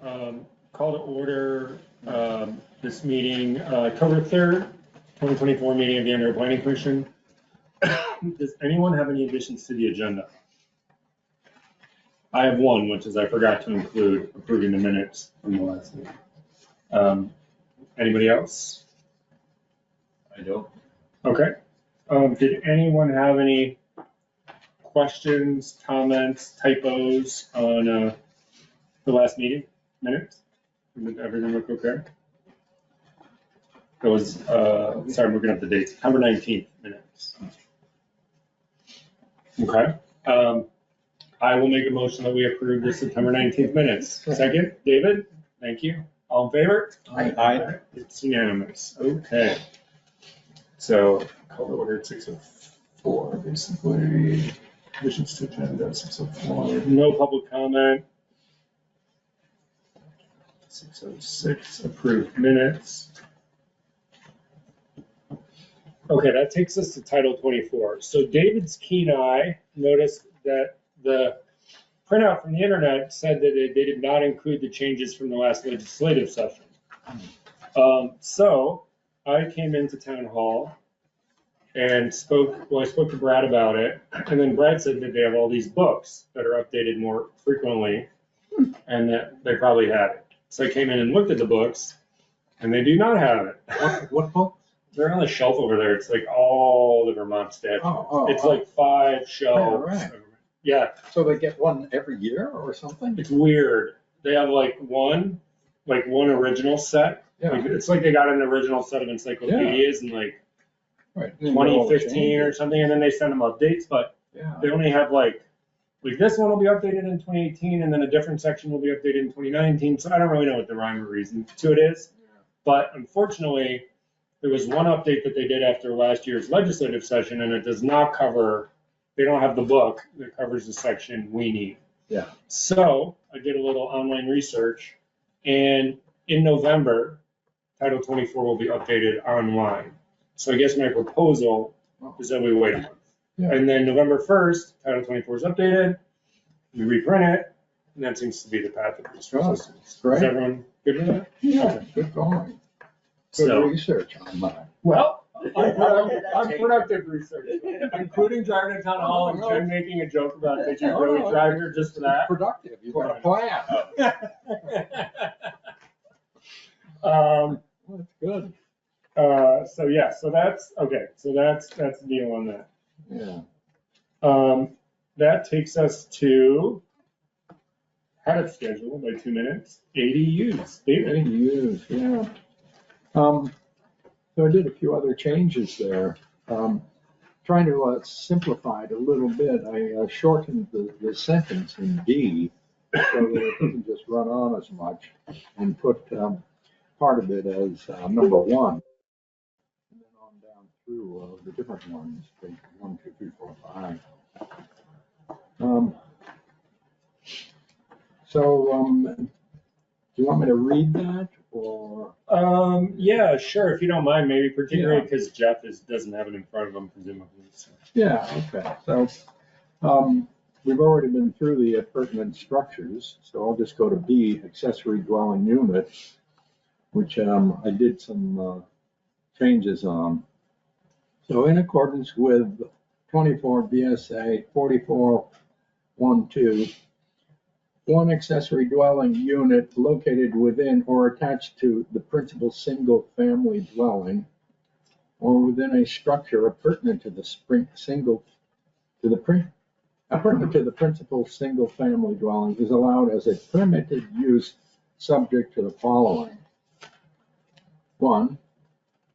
Call to order this meeting, October 3rd, 2024 meeting of the Underhill Planning Commission. Does anyone have any additions to the agenda? I have one, which is I forgot to include approving the minutes from the last meeting. Anybody else? I don't. Okay. Did anyone have any questions, comments, typos on the last meeting minutes? Did everything look okay? It was, sorry, I'm looking up the dates, September 19th minutes. Okay. I will make a motion that we approve the September 19th minutes. Second, David, thank you. All in favor? Aye. It's unanimous. Okay. So call to order at 6:04, basically. Additions to agenda, 6:04. No public comment. 6:06, approved minutes. Okay, that takes us to Title 24. So David's keen eye noticed that the printout from the internet said that they did not include the changes from the last legislative session. So I came into town hall and I spoke to Brad about it. And then Brad said that they have all these books that are updated more frequently and that they probably had it. So I came in and looked at the books and they do not have it. What book? They're on the shelf over there. It's like all the Vermont statutes. It's like 5 shelves. Right. Yeah. So they get one every year or something? It's weird. They have like one original set. Yeah. Like, it's like they got an original set of encyclopedias in like Right. 2015 or something, and then they send them updates, but Yeah. they only have like this one will be updated in 2018, and then a different section will be updated in 2019. So I don't really know what the rhyme or reason to it is. But unfortunately, there was one update that they did after last year's legislative session, and it does not cover, they don't have the book that covers the section we need. Yeah. So I did a little online research, and in November, Title 24 will be updated online. So I guess my proposal is that we wait a month. Yeah. And then November 1st, Title 24 is updated, we reprint it, and that seems to be the path of least resistance. Great. Is everyone good with that? Yeah, good going. Good So, research on that. well, unproductive research, including driving to town hall and Jen making a joke about did you really drive here just for that? Productive, you've got a plan. That's good. So yeah, so that's, okay, so that's the deal on that. Yeah. That takes us to, had it scheduled by 2 minutes, ADUs. David? ADUs, yeah. So I did a few other changes there. Trying to simplify it a little bit, I shortened the sentence in D so that it doesn't just run on as much, and put part of it as number 1. And then on down through the different ones, 1, 2, 3, 4, 5. Do you want me to read that, or? Yeah, sure, if you don't mind, maybe particularly because Jeff doesn't have it in front of him presumably. So. Yeah, okay. So we've already been through the pertinent structures, so I'll just go to B, accessory dwelling unit, which I did some changes on. So in accordance with 24 VSA 4412, one accessory dwelling unit located within or attached to the principal single-family dwelling or within a structure appurtenant to the principal single-family dwelling is allowed as a permitted use subject to the following. 1,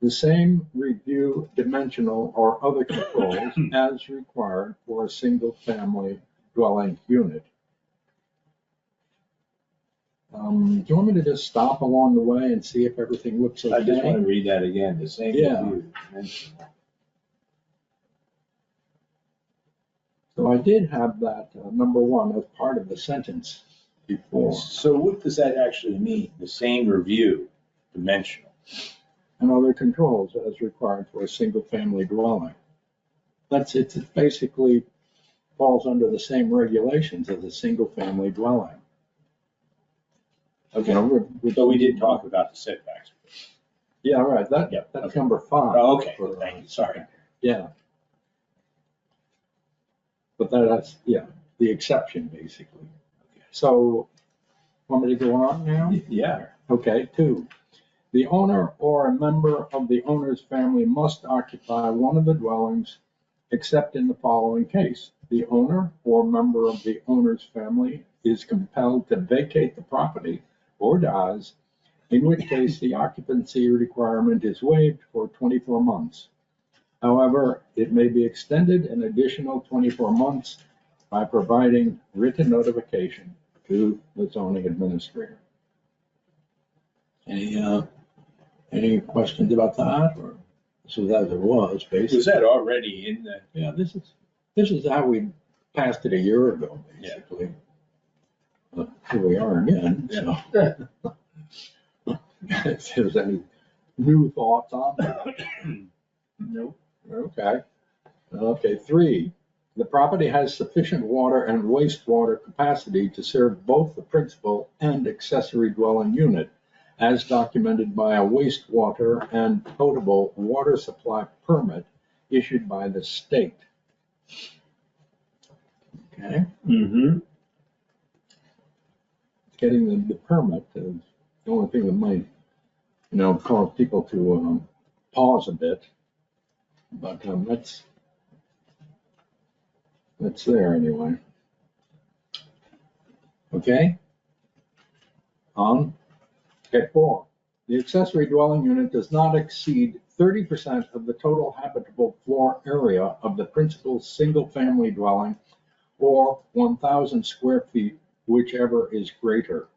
the same review dimensional or other controls as required for a single-family dwelling unit. Do you want me to just stop along the way and see if everything looks okay? I just want to read that again, the same review dimensional. So I did have that number 1 as part of the sentence before. So what does that actually mean? The same review dimensional? And other controls as required for a single-family dwelling. That's it. It basically falls under the same regulations as a single-family dwelling. Okay, But we did talk about the setbacks. Yeah, right, Yep, that's okay. number 5. Oh, okay, for, thank you, sorry. Yeah. But that's, yeah, the exception, basically. So, want me to go on now? Yeah. Okay, 2. The owner or a member of the owner's family must occupy one of the dwellings, except in the following case. The owner or member of the owner's family is compelled to vacate the property or dies, in which case the occupancy requirement is waived for 24 months. However, it may be extended an additional 24 months by providing written notification to the zoning administrator. Any questions about that? Or this is as it was, basically. Was that already in the? Yeah, this is how we passed it a year ago, basically. But here we are again, so. If there's any new thoughts on that. Nope. Okay. Okay, 3, the property has sufficient water and wastewater capacity to serve both the principal and accessory dwelling unit, as documented by a wastewater and potable water supply permit issued by the state. Okay, Mm-hmm. getting the permit is the only thing that might, cause people to pause a bit. But that's there anyway. Okay. Okay, 4. The accessory dwelling unit does not exceed 30% of the total habitable floor area of the principal single-family dwelling, or 1,000 square feet, whichever is greater.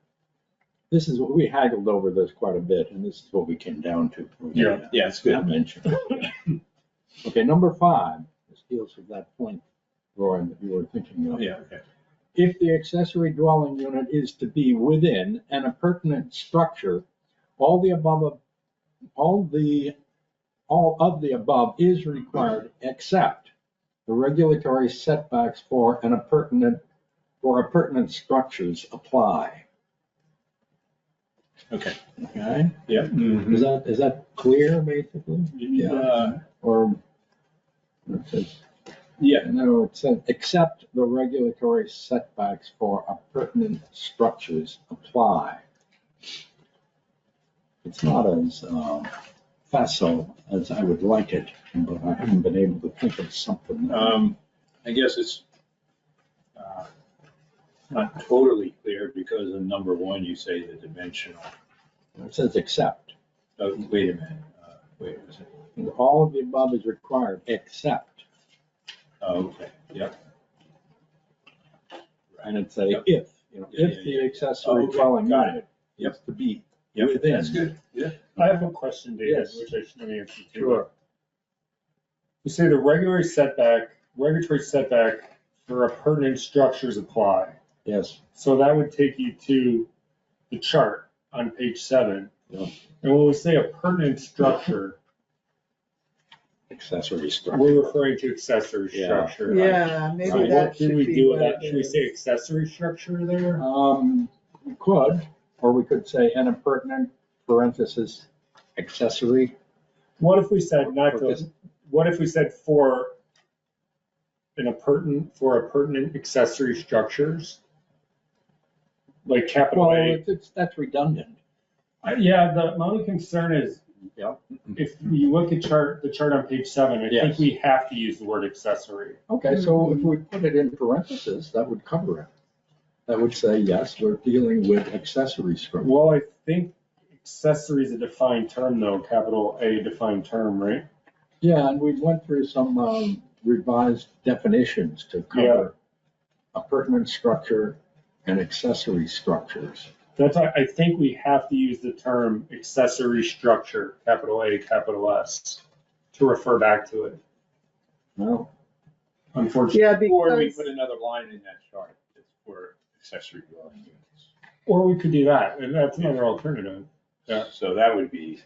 This is what we haggled over this quite a bit, and this is what we came down to. Yeah, it's good. Mentioned. Okay, number 5. This deals with that point, Roy, that you were thinking of. Yeah, okay. If the accessory dwelling unit is to be within an appurtenant structure, all of the above is required except the regulatory setbacks for appurtenant structures apply. Okay. Okay? Yeah. Mm-hmm. Is that clear, basically? Or it says, no, it says except the regulatory setbacks for appurtenant structures apply. It's not as facile as I would like it, but I haven't been able to think of something. I guess it's not totally clear because in number 1, you say the dimensional. It says except. Oh, wait a minute. Wait a second. All of the above is required except. Oh, okay. Yep. And it's a Yep. if, if the accessory dwelling unit is to be within. That's good. Yeah. I have a question, David, Yes. which I should have answered to. Sure. You say the regulatory setback for appurtenant structures apply. Yes. So that would take you to the chart on page 7. Yeah. And when we say appurtenant structure, Accessory structure. we're referring to accessory Yeah. structure. Yeah, maybe So Right. that what do should we be do with what that? it Should we is. say accessory structure there? We could, or we could say an appurtenant parenthesis accessory. What if we said not For to, this- what if we said for appurtenant accessory structures? Like capital Well, A. that's redundant. Yeah, my only concern is Yeah. if you look at the chart on page 7, I think Yes. we have to use the word accessory. Okay, so if we put it in parentheses, that would cover it. That would say, yes, we're dealing with accessory structure. Well, I think accessory is a defined term though, capital A defined term, right? Yeah, and we went through some revised definitions to cover appurtenant structure and accessory structures. That's why I think we have to use the term accessory structure, capital A, capital S, to refer back to it, Well, unfortunately. Yeah, Or we because, put another line in that chart that's for accessory dwelling units. Or we could do that, and that's another alternative. Yeah. So that would be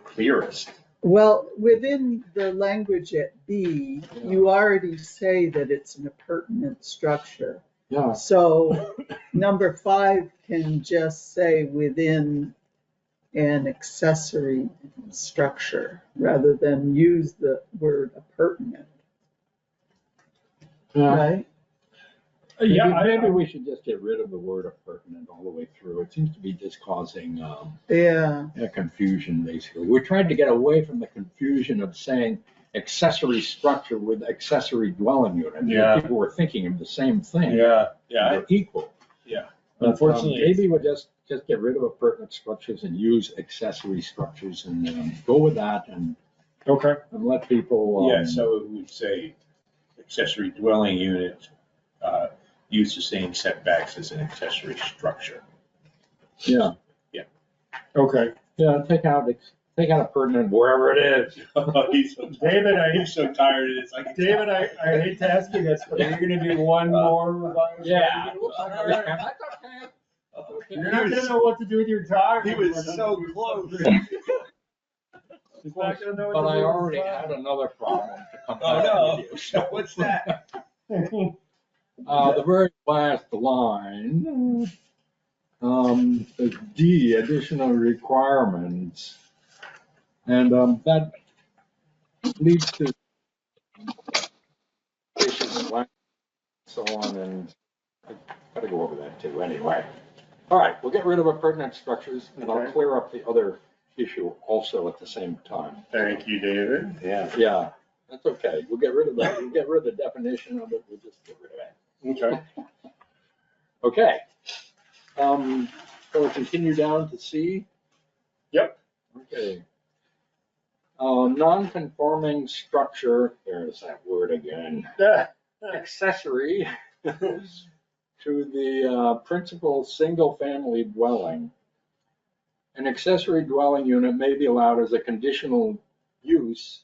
clearest. well, within the language at B, you already say that it's an appurtenant structure. Yeah, So number 5 can just say within an accessory structure rather than use the word appurtenant, yeah. right? Yeah, Maybe we should just get rid of the word appurtenant all the way through. It seems to be just causing Yeah, confusion, basically. We're trying to get away from the confusion of saying accessory structure with accessory dwelling unit. Yeah. People were thinking of the same thing. yeah, They're equal. Yeah. But, Unfortunately, maybe we'll just get rid of appurtenant structures and use accessory structures and go with that and okay. let people. Yeah, so it would say accessory dwelling unit, use the same setbacks as an accessory structure. Yeah. Okay. Yeah, take out appurtenant wherever it is. He's so David, He's so tired of this. I can tell. David, I hate to ask you this, but are you gonna do one more revised? Yeah. Alright. You're not gonna know what to do with your time. He was so close. He's not gonna know what But to I do with already his had another problem to come Oh, back no. with you. So What's that? time. the very last line, the D, additional requirements. And that leads to so on, and I gotta go over that too anyway. All right, we'll get rid of appurtenant structures, and I'll Okay. clear up the other issue also at the same time. Thank you, David. Yeah, that's okay. We'll get rid of that. We'll get rid of the definition of it. We'll just get rid of it. Okay. Okay. So we continue down to C. Yep. Okay. Non-conforming structure, there's that word again, accessory to the principal single-family dwelling. An accessory dwelling unit may be allowed as a conditional use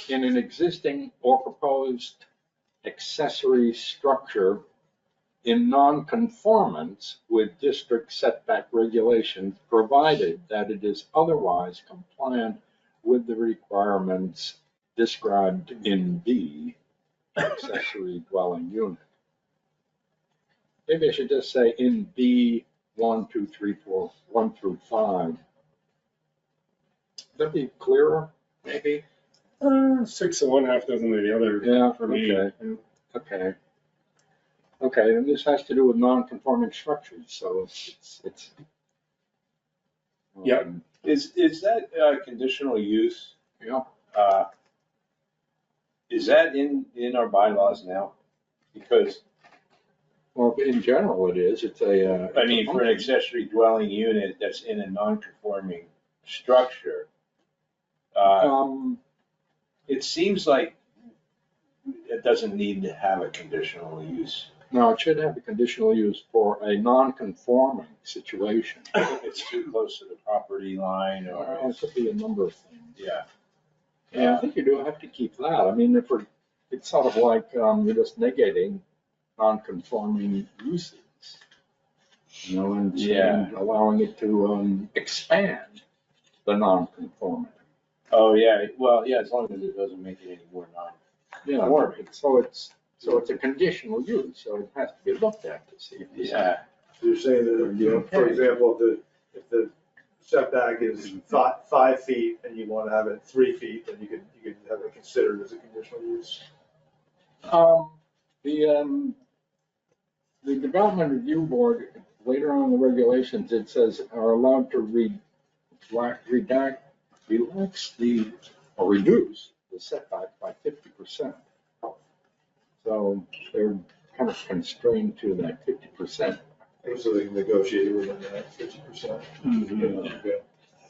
in an existing or proposed accessory structure in non-conformance with district setback regulations, provided that it is otherwise compliant with the requirements described in B, accessory dwelling unit. Maybe I should just say in B 1, 2, 3, 4, 1 through 5. That'd be clearer, maybe? 6 of one, half dozen of the other. Yeah, For me. okay. Okay, and this has to do with non-conforming structures, so it's. Yep. Is that conditional use? Yeah, Is that in our bylaws now? Because, well, in general it is, it's a. I mean, for an accessory dwelling unit that's in a non-conforming structure, it seems like it doesn't need to have a conditional use. No, it should have a conditional use for a non-conforming situation. If it's too close to the property line or, It could be a number of things. yeah. Yeah, I think you do have to keep that. I mean, it's sort of like you're just negating non-conforming uses, and Yeah. allowing it to expand the non-conformity. Oh, yeah, well, yeah, as long as it doesn't make it any more Yeah, non-conforming. so it's a conditional use, so it has to be looked at to see if it's. Yeah, So you're saying that, for example, if the setback is 5 feet and you want to have it 3 feet, then you could have it considered as a conditional use. The Development Review Board, later on in the regulations, it says are allowed to reduce the setback by 50%. So they're kind of constrained to that 50%. So they can negotiate within that 50%. Okay.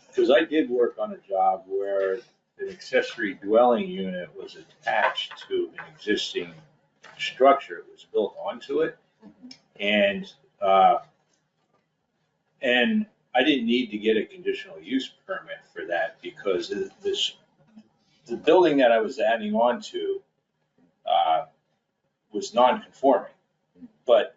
because I did work on a job where an accessory dwelling unit was attached to an existing structure. It was built onto it. And I didn't need to get a conditional use permit for that because the building that I was adding on to was non-conforming. But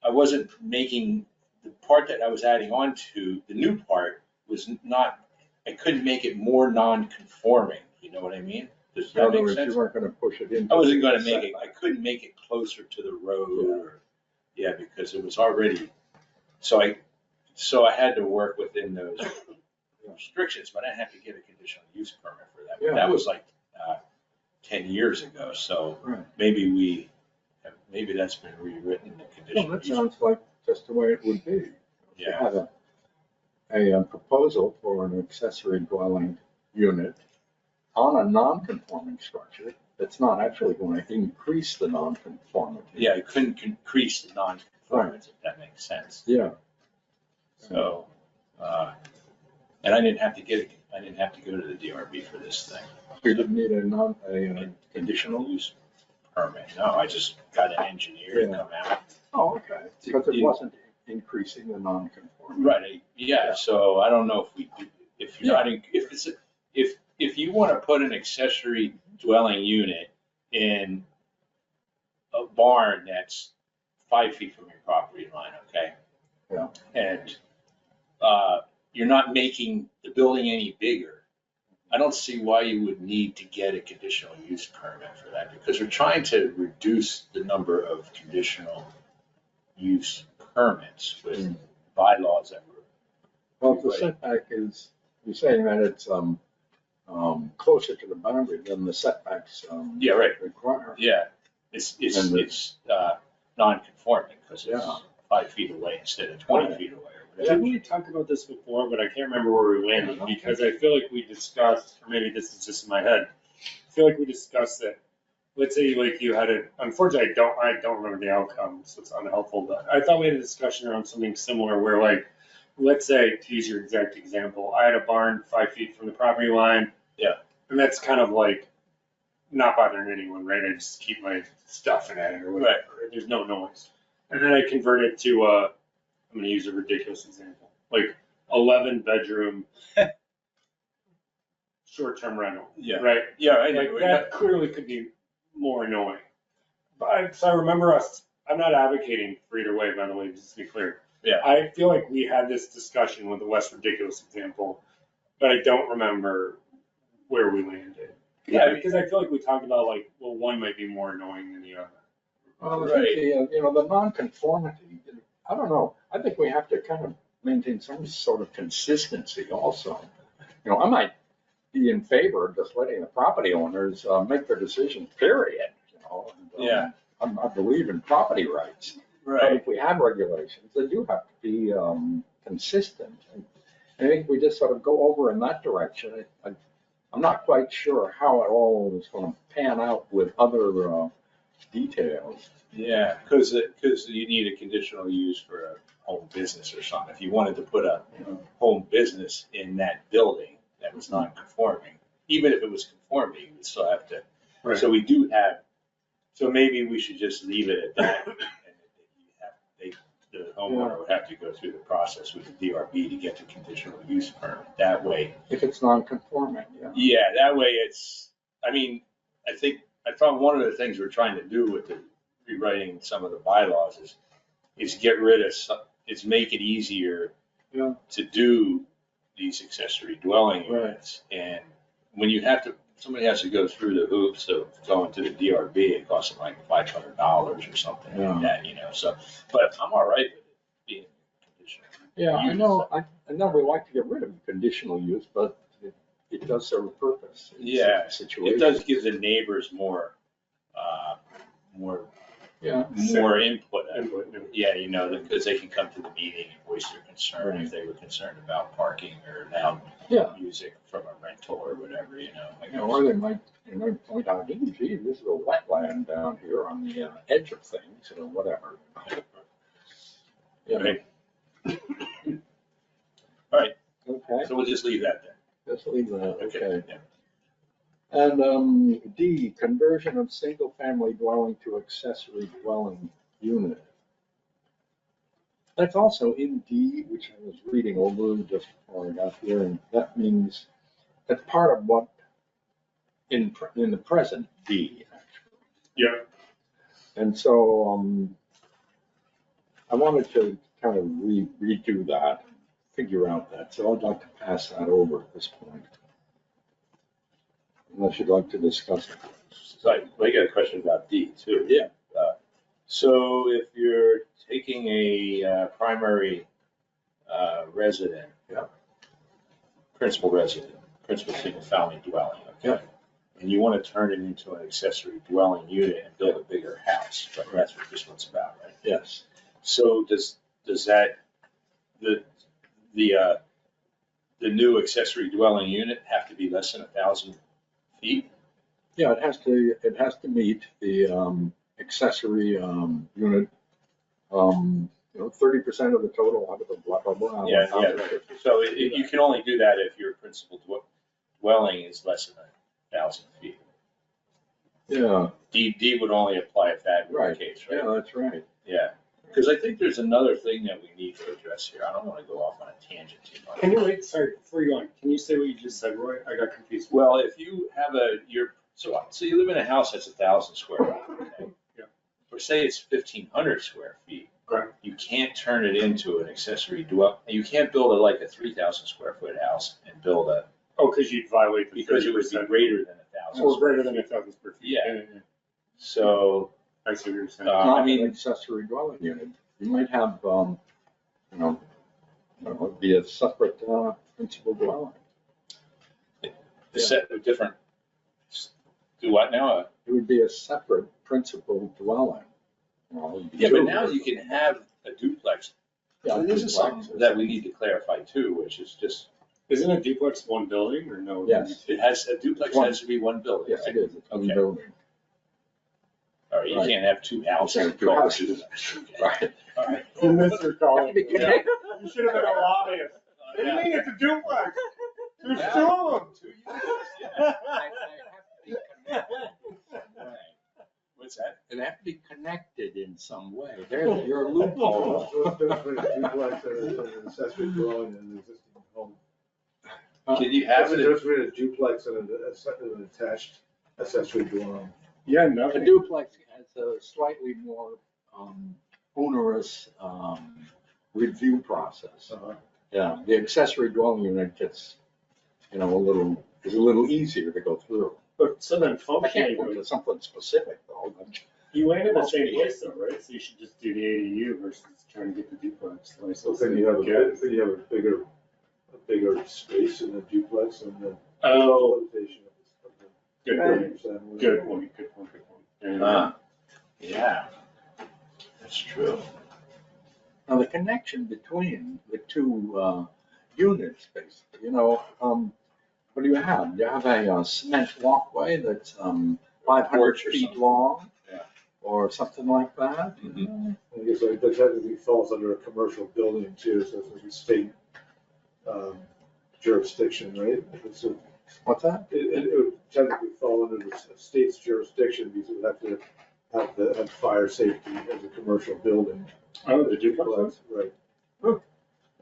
I wasn't making, the part that I was adding on to, the new part, was not, I couldn't make it more non-conforming, you know what I mean? Does In that other make words, sense? you weren't gonna push it into. I wasn't gonna the make it, I setback. couldn't make it closer to the road or, yeah, because it was already, so I had to work within those restrictions, but I had to get a conditional use permit for that. Yeah. That was like 10 years ago, so Right. maybe that's been rewritten, the Well, conditional that use. sounds like just the way it would be. You Yeah, have a proposal for an accessory dwelling unit on a non-conforming structure that's not actually going to increase the non-conformity. yeah, I couldn't increase the non-conformance, if that makes sense. Yeah, So, and I didn't have to go to the DRB for this thing. you didn't need a Conditional use permit, no, I just got an engineer to Yeah. come out. oh, okay, because it wasn't increasing the non-conformity. Right, yeah, so I don't know if you're not, if you want to put an accessory dwelling unit in a barn that's 5 feet from your property line, okay? Yeah. And you're not making the building any bigger. I don't see why you would need to get a conditional use permit for that, because we're trying to reduce the number of conditional use permits with bylaws that were. Well, if the setback is, you're saying that it's closer to the boundary than the setbacks Yeah, right. require. Yeah, it's non-conforming because it's Yeah. 5 feet away instead of 20 Right. feet away. or Didn't whatever. we talk about this before, but I can't remember where we landed, because I feel like we discussed, or maybe this is just in my head. I feel like we discussed that, let's say like you had unfortunately, I don't remember the outcome, so it's unhelpful, but I thought we had a discussion around something similar where like, let's say, to use your exact example, I had a barn 5 feet from the property line. Yeah. And that's kind of like not bothering anyone, right? I just keep my stuff in it or whatever. There's no noise. And then I convert it to I'm going to use a ridiculous example, like 11 bedroom short-term rental. Yeah. Right. Yeah, I Like know. that clearly could be more annoying. But so I remember us. I'm not advocating for either way, by the way, just to be clear. Yeah. I feel like we had this discussion with the less ridiculous example, but I don't remember where we landed. Yeah, Because I feel like we talked about like, well, one might be more annoying than the other. Well, I Right. think the non-conformity, I don't know, I think we have to kind of maintain some sort of consistency also. I might be in favor of just letting the property owners make their decision, period, and, Yeah. I believe in property rights. But Right. if we have regulations, they do have to be consistent. And I think we just sort of go over in that direction. I'm not quite sure how it all is going to pan out with other details. Yeah, because you need a conditional use for a home business or something. If you wanted to put a home business in that building that was non-conforming, even if it was conforming, you would still have to. Right. So we do have, so maybe we should just leave it at that. And the homeowner would have to go through the process with the DRB to get the conditional use permit. That way, If it's non-conforming, yeah. yeah, that way I thought one of the things we're trying to do with the rewriting some of the bylaws is get rid of is make it easier Yeah. to do these accessory dwelling units. And when somebody has to go through the hoops of going to the DRB, it costs them like $500 or something like that, so, but I'm all right with it being conditional. Yeah, I use. know, I know we like to get rid of conditional use, but it does serve a purpose. in Yeah, certain situations. It does give the neighbors more Yeah. input. Yeah, because they can come to the meeting and voice their concern if they were concerned about parking or loud Yeah. music from a rental or whatever, Or they might point out, gee, this is a wetland down here on the edge of things, or whatever. Right. All right, Okay, so we'll just leave that then. let's leave that, okay. Yeah. And D, conversion of single-family dwelling to accessory dwelling unit. That's also in D, which I was reading over just before I got here, and that means that's part of what in the present D, actually. Yeah. And so I wanted to kind of redo that, figure out that. So I'd like to pass that over at this point. unless you'd like to discuss it. So I got a question about D too. Yeah. So if you're taking a primary resident. Yeah. Principal resident, principal single family dwelling, okay? Yeah. And you want to turn it into an accessory dwelling unit and build a bigger house, right? That's what this one's about, right? Yes. So does that, the new accessory dwelling unit have to be less than 1,000 feet? Yeah, it has to meet the accessory unit, 30% of the total out of the blah, blah, blah. Yeah. So you can only do that if your principal dwelling is less than 1,000 feet. Yeah, D would only apply if that were right. the case, right? Yeah, that's right. Yeah, because I think there's another thing that we need to address here. I don't want to go off on a tangent too much. Can you wait, sorry, before you go on, can you say what you just said, Roy? I got confused. Well, if you have so you live in a house that's 1,000 square feet, okay? Yeah. Or say it's 1,500 square feet. Correct. You can't turn it into an accessory dwell, you can't build a 3,000 square foot house and build Oh, because you'd violate the because it would be 30%. greater than 1,000. Or greater than 1,000 square feet. Yeah. So, I see what you're saying. I Not mean- an accessory dwelling unit. You might have, it'd be a separate principal dwelling. the set of different, do what now? It would be a separate principal dwelling. It'd be Yeah, but two. now you can have a duplex. Yeah, And this is something that we need to clarify too, which is just, Isn't a duplex one building or no? Yes. a duplex has to be one building, Yes, right? it is. It's one Okay. building. All right, you Right. can't have two houses. You can't have two houses. Right. All right. You missed your call. Have to be connected. You should have been a lobbyist. What do you mean it's a duplex? There's two of them. Two units, yeah. What's that? It have to be connected in some way. There's your loophole. What's the difference between a duplex and an accessory dwelling in an existing home? Can you What's have the it, difference between a duplex and an attached accessory dwelling? Yeah, A nothing. duplex has a slightly more onerous review process. Yeah, the accessory dwelling unit gets, is a little easier to go through. But so then I functionally, can't point to something specific though. you landed the same place though, right? So you should just do the ADU versus trying to get the duplex So license. then you have Yeah. a bigger space in a duplex and the Oh, limitation of the good Right. point, 30%. good point, good point, good point. yeah, that's true. Now, the connection between the two units, basically, what do you have? You have a cement walkway that's 500 Porch or feet something. long? Yeah. Or something like that? Mhm. I guess that technically falls under a commercial building too, so it's a state jurisdiction, right? What's that? It would technically fall under the state's jurisdiction because it would have to have fire safety as a commercial building. Oh, the duplex? Right. Huh.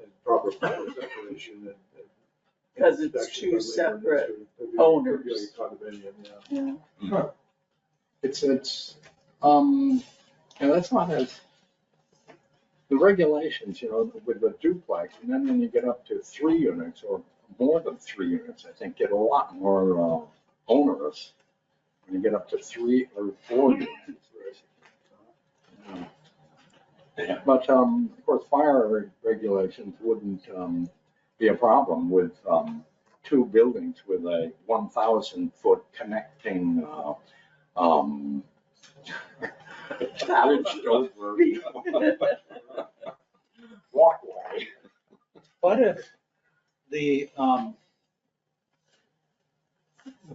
And proper fire separation and. 'Cause it's inspection two by separate It'd be owners. like a condominium, yeah. It's, that's not as, the regulations, with the duplex, and then when you get up to 3 units or more than 3 units, I think get a lot more onerous. When you get up to 3 or 4 units. Yeah. But, of course, fire regulations wouldn't be a problem with 2 buildings with a 1,000-foot connecting bridged over walkway. What if the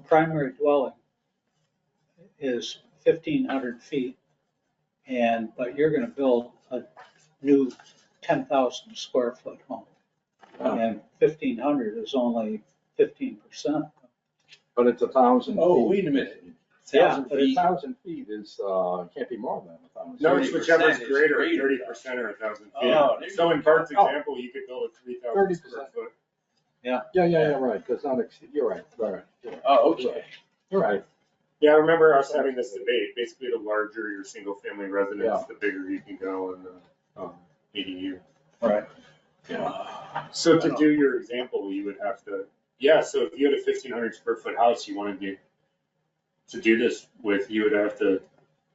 primary dwelling is 1,500 feet but you're gonna build a new 10,000 square foot home? And 1,500 is only 15%. But it's 1,000 feet. Oh, wait a minute. Yeah, 1,000 But feet. 1,000 feet is, can't be more than 1,000. No, it's whichever's 30% is greater, greater. 30% or 1,000 feet. Oh, there So you in go. Bart's example, you could build a 3,000 square 30%. foot. Yeah, right, does not exceed, you're right. Oh, okay. You're right. Yeah, I remember us having this debate. Basically, the larger your single family residence, Yeah. the bigger you can go in the ADU. Right. Yeah. So to do your example, you would have to Yeah, so if you had a 1,500 square foot house you wanted to do this with, you would have to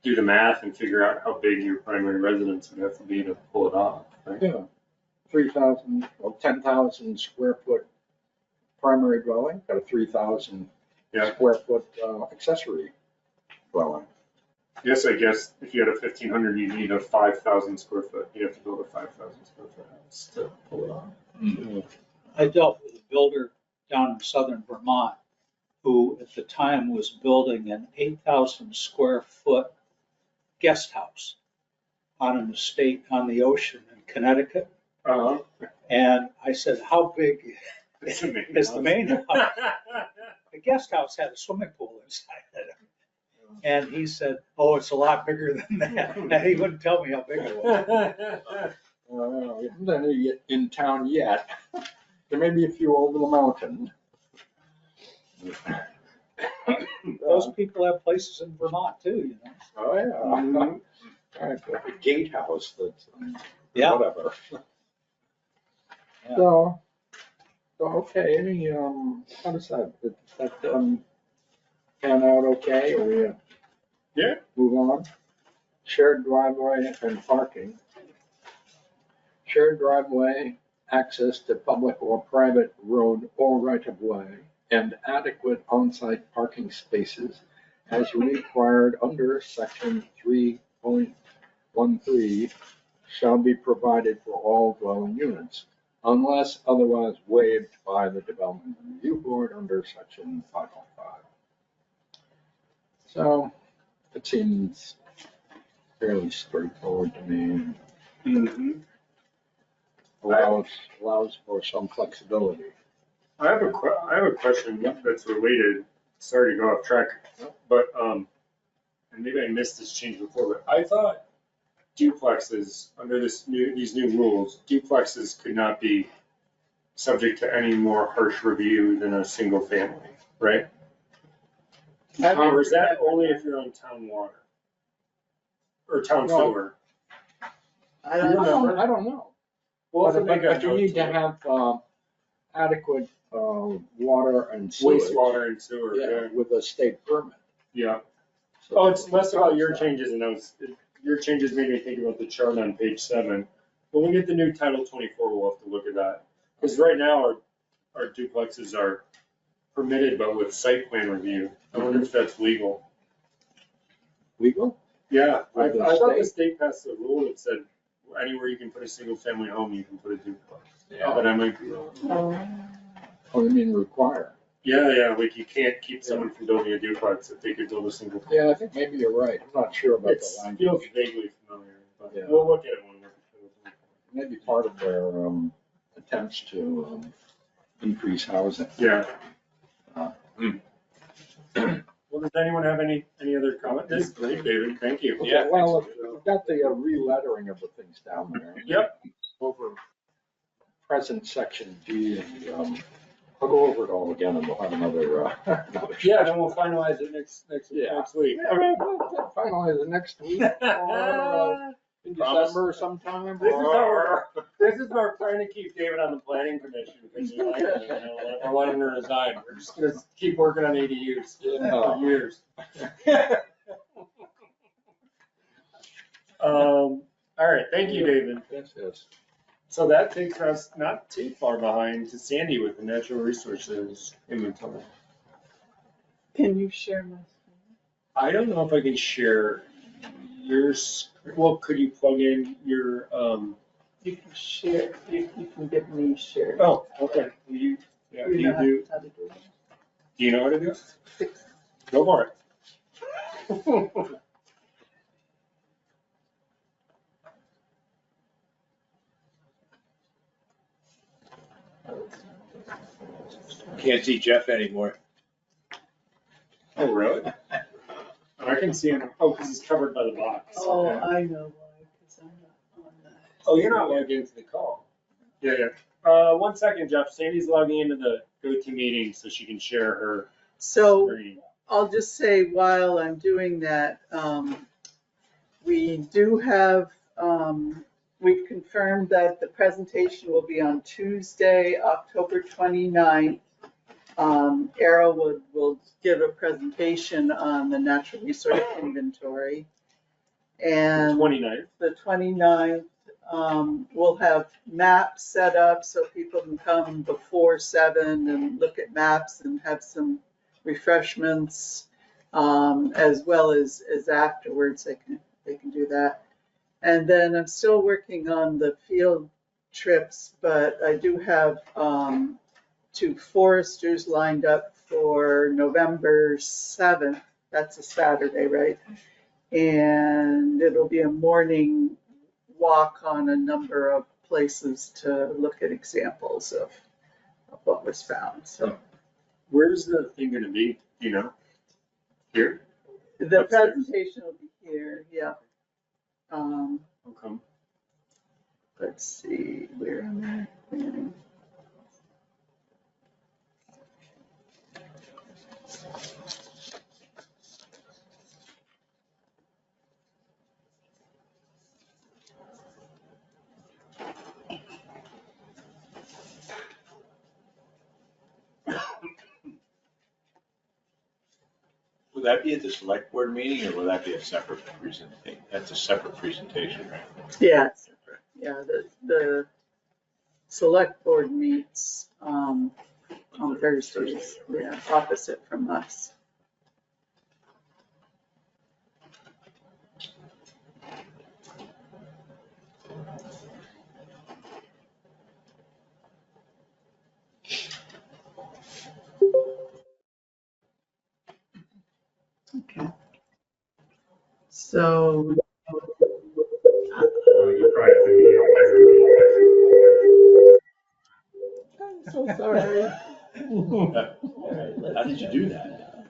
do the math and figure out how big your primary residence would have to be to pull it off, right? Yeah, 3,000 or 10,000 square foot primary dwelling, got a 3,000 Yeah. square foot accessory dwelling. Yes, I guess if you had a 1,500, you'd need a 5,000 square foot. You'd have to build a 5,000 square foot house to pull it off. I dealt with a builder down in southern Vermont who at the time was building an 8,000 square foot guest house on an estate on the ocean in Connecticut. Uh-huh. And I said, how big It's amazing. is the main house? The guest house had a swimming pool inside it. And he said, oh, it's a lot bigger than that. And he wouldn't tell me how big it was. We haven't done it in town yet. There may be a few over the mountain. Those people have places in Vermont too, you know. Oh, yeah. Right, like a gatehouse that's, Yeah. whatever. Yeah. So, okay, any, how does that, did that, pan out okay, or we Yeah. move on? Shared driveway and parking. Shared driveway, access to public or private road or right of way, and adequate on-site parking spaces as required under section 3.13 shall be provided for all dwelling units unless otherwise waived by the Development Review Board under section 505. So it seems fairly straightforward to me. Mhm. Allows for some flexibility. I have a question that's related. Sorry to go off track, but and maybe I missed this change before, but I thought duplexes under these new rules, duplexes could not be subject to any more harsh review than a single family, right? Or is that only if you're on town water or town No. sewer? I I don't know. don't know. Well, But you need to have adequate water and sewage. wastewater and sewer. Yeah, with a state permit. Yeah. So- Oh, it's less about your changes, and your changes made me think about the chart on page 7. When we get the new Title 24, we'll have to look at that. Because right now, our duplexes are permitted, but with site plan review. I wonder if that's legal. Legal? Yeah, I With the thought the state? state passed a rule that said anywhere you can put a single family home, you can put a duplex. Yeah. But I might be wrong. Oh, you mean require? Yeah, like you can't keep someone from building a duplex if they could build a single family. Yeah, I think maybe you're right. I'm not sure about It the language. feels vaguely familiar, but Yeah. we'll look at it when we're. Maybe part of their attempts to increase housing. Yeah. Uh, Well, does anyone have any other comment? This is great, David, thank you. Okay, Yeah. well, we've got the re-lettering of the things down there. Yep. Over present section D, and I'll go over it all again, and we'll have another. Yeah, then we'll finalize it next Yeah. week. Yeah, we'll finalize it next week, or in December sometime. This is our plan to keep David on the planning commission because we like him, or let him resign. We're just gonna keep working on ADUs for years. All right, thank you, David. Yes. So that takes us not too far behind to Sandy with the natural resources inventory. Can you share my screen? I don't know if I can share yours. Well, could you plug in your, You can share, you can get me share. oh, okay. You You know how do, to do it? do you know how to do it? Fix- Go for it. Can't see Jeff anymore. Oh, really? I can see him. Oh, because he's covered by the box. Oh, Okay. I know why, because I'm not on that. Oh, you're not logged into the call. Yeah. 1 second, Jeff. Sandy's logging into the GoToMeeting so she can share her So screen. I'll just say while I'm doing that, we do have, we've confirmed that the presentation will be on Tuesday, October 29th Arrowwood will give a presentation on the natural resource inventory. And 29th. the 29th, we'll have maps set up so people can come before 7 and look at maps and have some refreshments, as well as afterwards they can do that. And then I'm still working on the field trips, but I do have 2 foresters lined up for November 7th. That's a Saturday, right? And it'll be a morning walk on a number of places to look at examples of what was found. So Where's the thing gonna be, do you know? Here? the Upstairs. presentation will be here, yeah. How come? Let's see, where am I? Would that be at the select board meeting or would that be a separate presentation? That's a separate presentation, right? Yeah, it's separate. Yeah, the select board meets on Thursdays, yeah, opposite from us. Okay. So, Oh, you probably have I'm so sorry. How did you do that?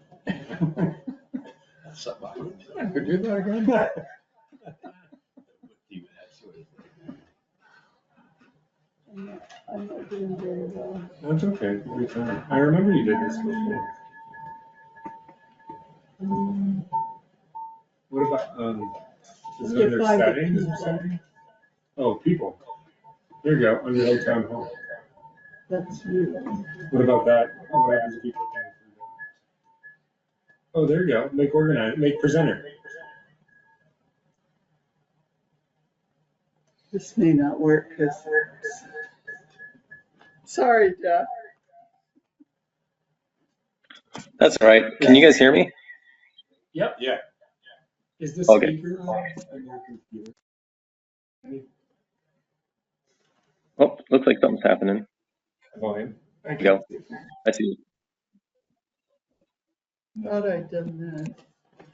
That's something I wouldn't do. Could do that again? Even that sort of thing. I'm not doing very well. That's okay, you'll be fine. I remember you did this before. What about, is it under settings or something? Oh, people. There you go, Underhill Town Hall. That's you. What about that? What happens if people can't? Oh, there you go, make organize, make presenter. This may not work because, sorry, Jeff. That's all right. Can you guys hear me? Yep. Yeah. Is the Okay. speaker on your computer? Oh, looks like something's happening. Volume. I Go. can't see. I see. Thought I'd done that.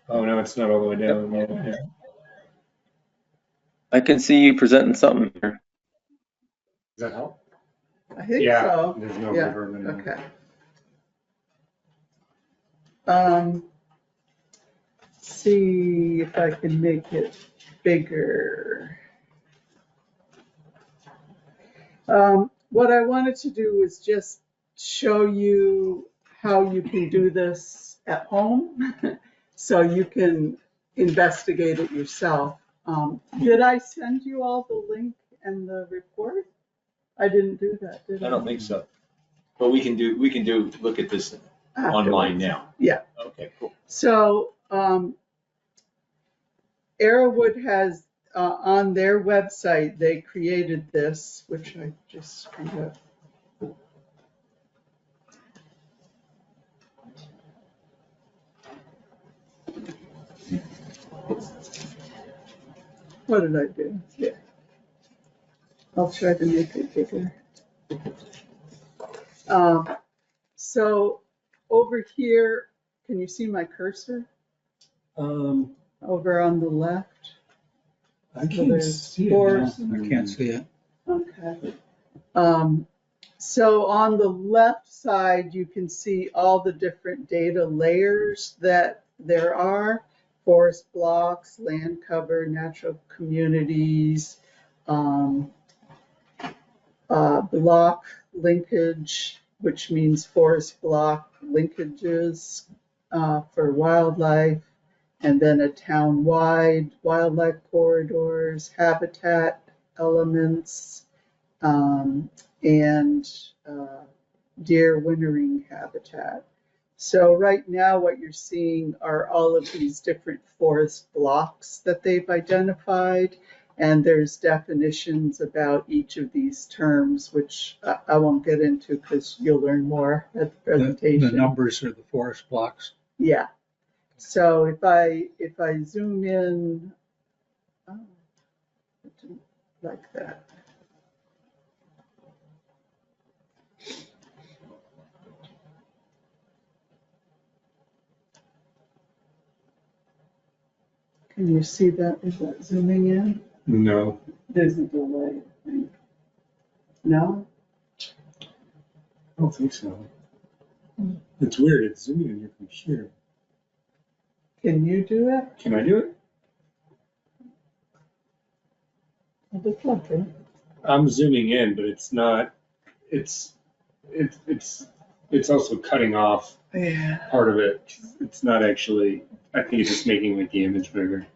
Oh, no, it's not all the way down. Yeah. I can see you presenting something here. Does that help? I think Yeah, so. there's no Yeah, reverb anymore. Okay. See if I can make it bigger. What I wanted to do was just show you how you can do this at home, so you can investigate it yourself. Did I send you all the link and the report? I didn't do that, did I? I don't think so. But we can look at this online now. Yeah. Okay, cool. So, Arrowwood has, on their website, they created this, which I just screwed up. What did I do? Yeah. I'll try to make it bigger. So over here, can you see my cursor? Over on the left? I can't can't see it now. I can't see it. Okay. So on the left side, you can see all the different data layers that there are: forest blocks, land cover, natural communities, block linkage, which means forest block linkages for wildlife, and then a town-wide wildlife corridors, habitat elements, and deer wintering habitat. So right now what you're seeing are all of these different forest blocks that they've identified. And there's definitions about each of these terms, which I won't get into because you'll learn more at the The presentation. numbers are the forest blocks. Yeah. So if I zoom in, oh, it didn't like that. Can you see that? Is that zooming in? No. There's a delay, I think. No? I don't think so. It's weird, it's zooming in your computer. Can you do it? Can I do it? It looks like it. I'm zooming in, but it's not, it's also cutting off Yeah. part of it. It's not actually, I think it's just making like the image bigger.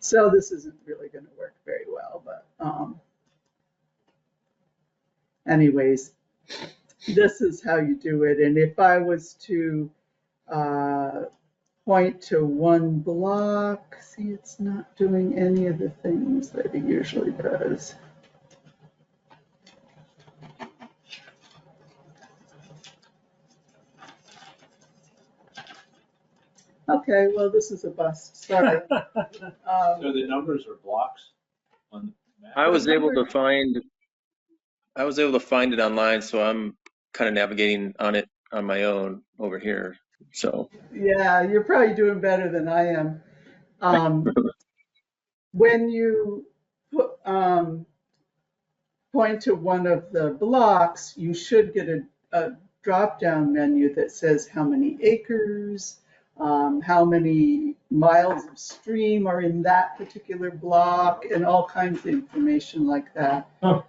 So this isn't really going to work very well, but anyways, this is how you do it. And if I was to point to one block, see, it's not doing any of the things that it usually does. Okay, well, this is a bust, sorry. So the numbers are blocks on the map? I was able to find it online, so I'm kind of navigating on it on my own over here. So Yeah, you're probably doing better than I am. When you point to one of the blocks, you should get a drop-down menu that says how many acres, how many miles of stream are in that particular block, and all kinds of information like that. Oh.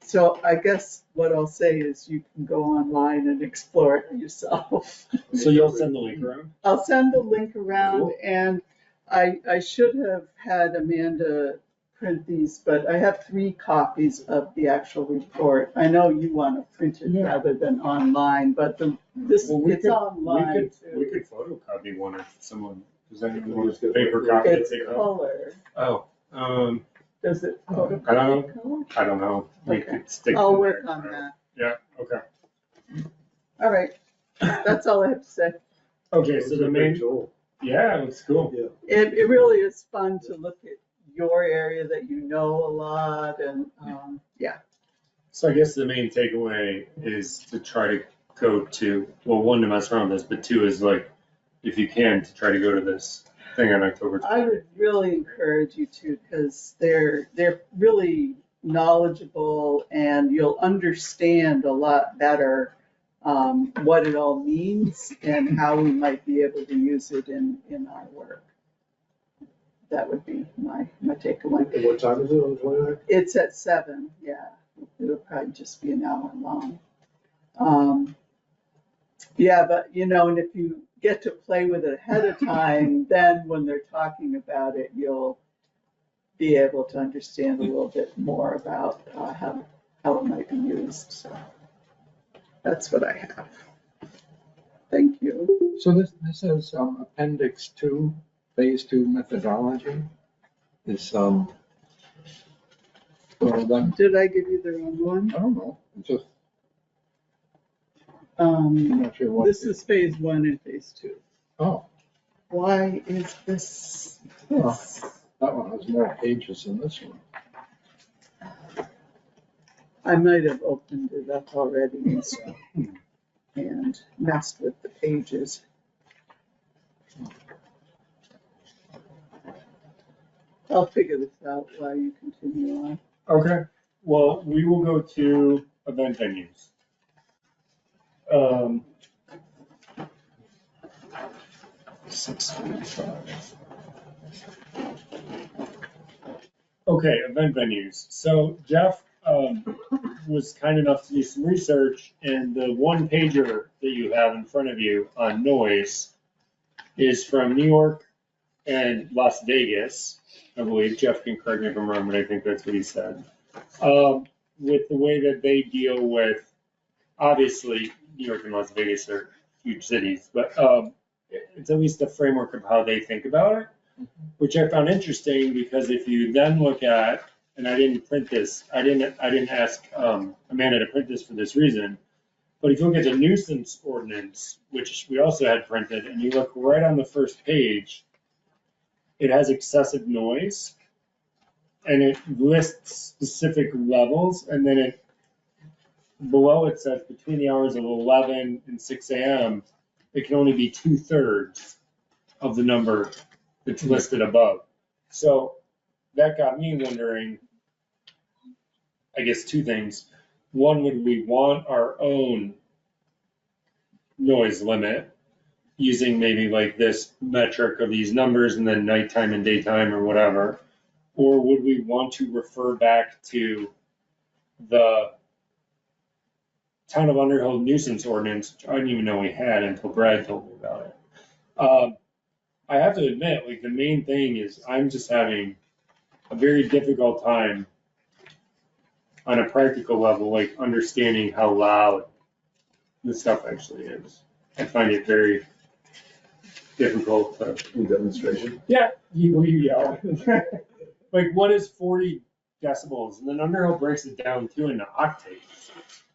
So I guess what I'll say is you can go online and explore it yourself. So you'll send the link around? I'll send the link around, Cool. and I should have had Amanda print these, but I have 3 copies of the actual report. I know you want to print it rather than online, but it's online We too. could photocopy one if someone, does anyone want a paper copy? to It's take home? color. Oh, Does it I don't photocopy color? I don't know. We Okay. could stick I'll to work that. on that. Yeah, okay. All right, that's all I have to say. Okay, so the main, yeah, it looks cool. It really is fun to look at your area that you know a lot, and yeah. So I guess the main takeaway is to try to go to, well, 1, to mess around with this, but 2 is like, if you can, to try to go to this thing on October 20th. I would really encourage you to, because they're really knowledgeable, and you'll understand a lot better what it all means and how we might be able to use it in our work. That would be my takeaway. And what time is it on the 29th? It's at 7, yeah. It'll probably just be an hour long. Yeah, but and if you get to play with it ahead of time, then when they're talking about it, you'll be able to understand a little bit more about how it might be used. So that's what I have. Thank you. So this is Appendix 2, Phase 2 methodology. This, well, then, Did I give you the wrong one? I don't know, it's just, I'm not sure what. This is phase 1 and phase 2. Oh, Why is this? Oh. that one has more pages than this one. I might have opened it up already and messed with the pages. I'll figure this out while you continue on. Okay, well, we will go to event venues. 6:45. Okay, event venues. So Jeff was kind enough to do some research, and the one pager that you have in front of you on noise is from New York and Las Vegas. I believe Jeff can correct me if I'm wrong, but I think that's what he said. With the way that they deal with obviously, New York and Las Vegas are huge cities, but it's at least a framework of how they think about it, which I found interesting because if you then look at, and I didn't print this, I didn't ask Amanda to print this for this reason, but if you look at the nuisance ordinance, which we also had printed, and you look right on the first page, it has excessive noise, and it lists specific levels, and then below it says between the hours of 11 and 6 a.m., it can only be 2/3 of the number that's listed above. So that got me wondering, I guess, two things. One, would we want our own noise limit using maybe like this metric of these numbers and then nighttime and daytime or whatever? Or would we want to refer back to the Town of Underhill nuisance ordinance, which I didn't even know we had until Brad told me about it. I have to admit, like, the main thing is I'm just having a very difficult time on a practical level, like understanding how loud this stuff actually is. I find it very difficult to. In demonstration. Yeah, you yell. Like, what is 40 decibels? And then Underhill breaks it down too into octaves.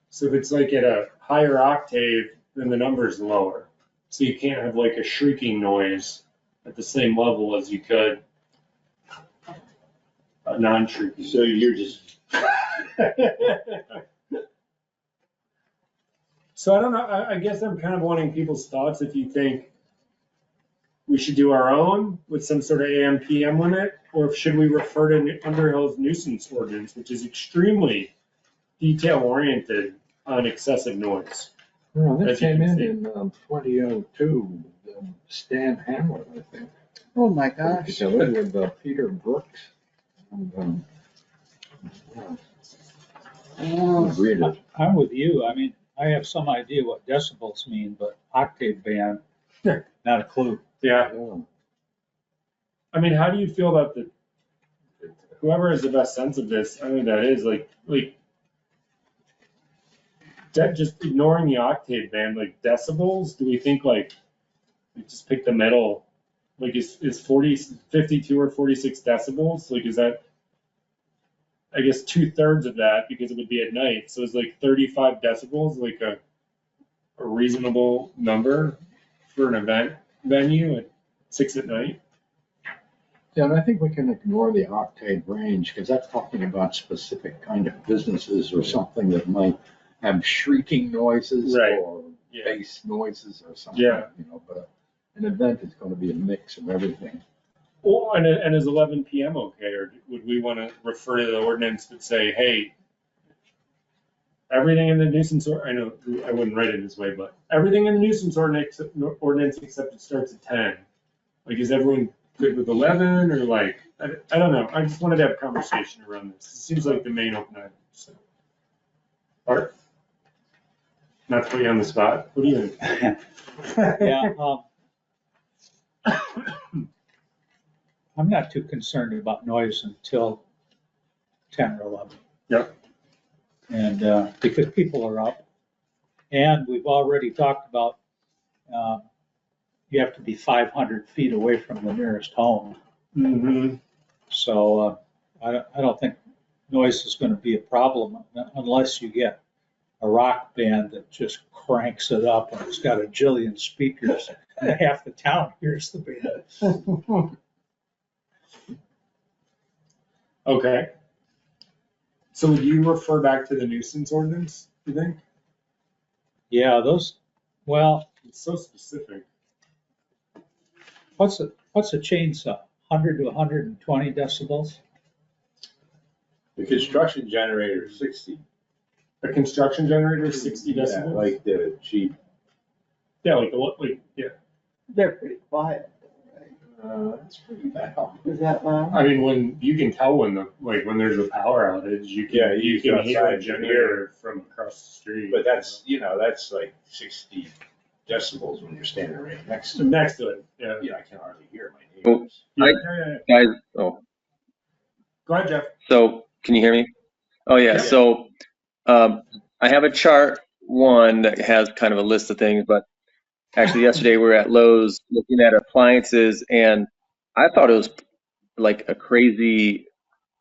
So if it's like at a higher octave, then the number is lower. So you can't have like a shrieking noise at the same level as you could a non-shrieking. So you're just. So I don't know, I guess I'm kind of wanting people's thoughts if you think we should do our own with some sort of AM PM limit, or should we refer to Underhill's nuisance ordinance, which is extremely detail oriented on excessive noise. Well, As that you came can in 2002, Stan Hamlet, I think. Oh, my gosh. Together with Peter Brooks. And, read it. I'm with you. I mean, I have some idea what decibels mean, but octave band, not a clue. Yeah, Yeah. I mean, how do you feel about whoever has the best sense of this, I mean, that is like, just ignoring the octave band, like decibels, do we think like, we just pick the middle? Like is 52 or 46 decibels? Like, is that, I guess 2/3 of that because it would be at night. So is like 35 decibels, like a reasonable number for an event venue at 6 at night? Yeah, and I think we can ignore the octave range because that's talking about specific kind of businesses or something that might have shrieking noises Right. or Yeah. bass noises or something, Yeah. you know, but an event is going to be a mix of everything. Well, and is 11 PM okay, or would we want to refer to the ordinance that say, hey, everything in the nuisance, I know I wouldn't write it this way, but everything in the nuisance ordinance except it starts at 10. Like, is everyone good with 11 or like, I don't know. I just wanted to have a conversation around this. It seems like the main open item. So. Art? Not to put you on the spot. What do you think? Yeah, I'm not too concerned about noise until 10 or 11. Yep. And because people are up. And we've already talked about you have to be 500 feet away from the nearest home. Mm-hmm. So I don't think noise is going to be a problem unless you get a rock band that just cranks it up and it's got a jillion speakers and half the town hears the band. Okay. So would you refer back to the nuisance ordinance, you think? Yeah, well, It's so specific. what's a chainsaw? 100 to 120 decibels? The construction generator is 60. A construction generator is 60 Yeah, decibels? like the cheap. Yeah, yeah. They're pretty quiet, That's pretty loud. is that loud? I mean, when you can tell when when there's a power outage, you can, Yeah, you you can go hear a outside, you generator from across the street. But that's like 60 decibels when you're standing right next to it. Next to it, yeah. Yeah, I can hardly hear my Oh, neighbors. Yeah. Guys, oh, Go ahead, Jeff. so can you hear me? Oh, yeah. Yeah. So I have a chart one that has kind of a list of things, but actually yesterday we were at Lowe's looking at appliances, and I thought it was like a crazy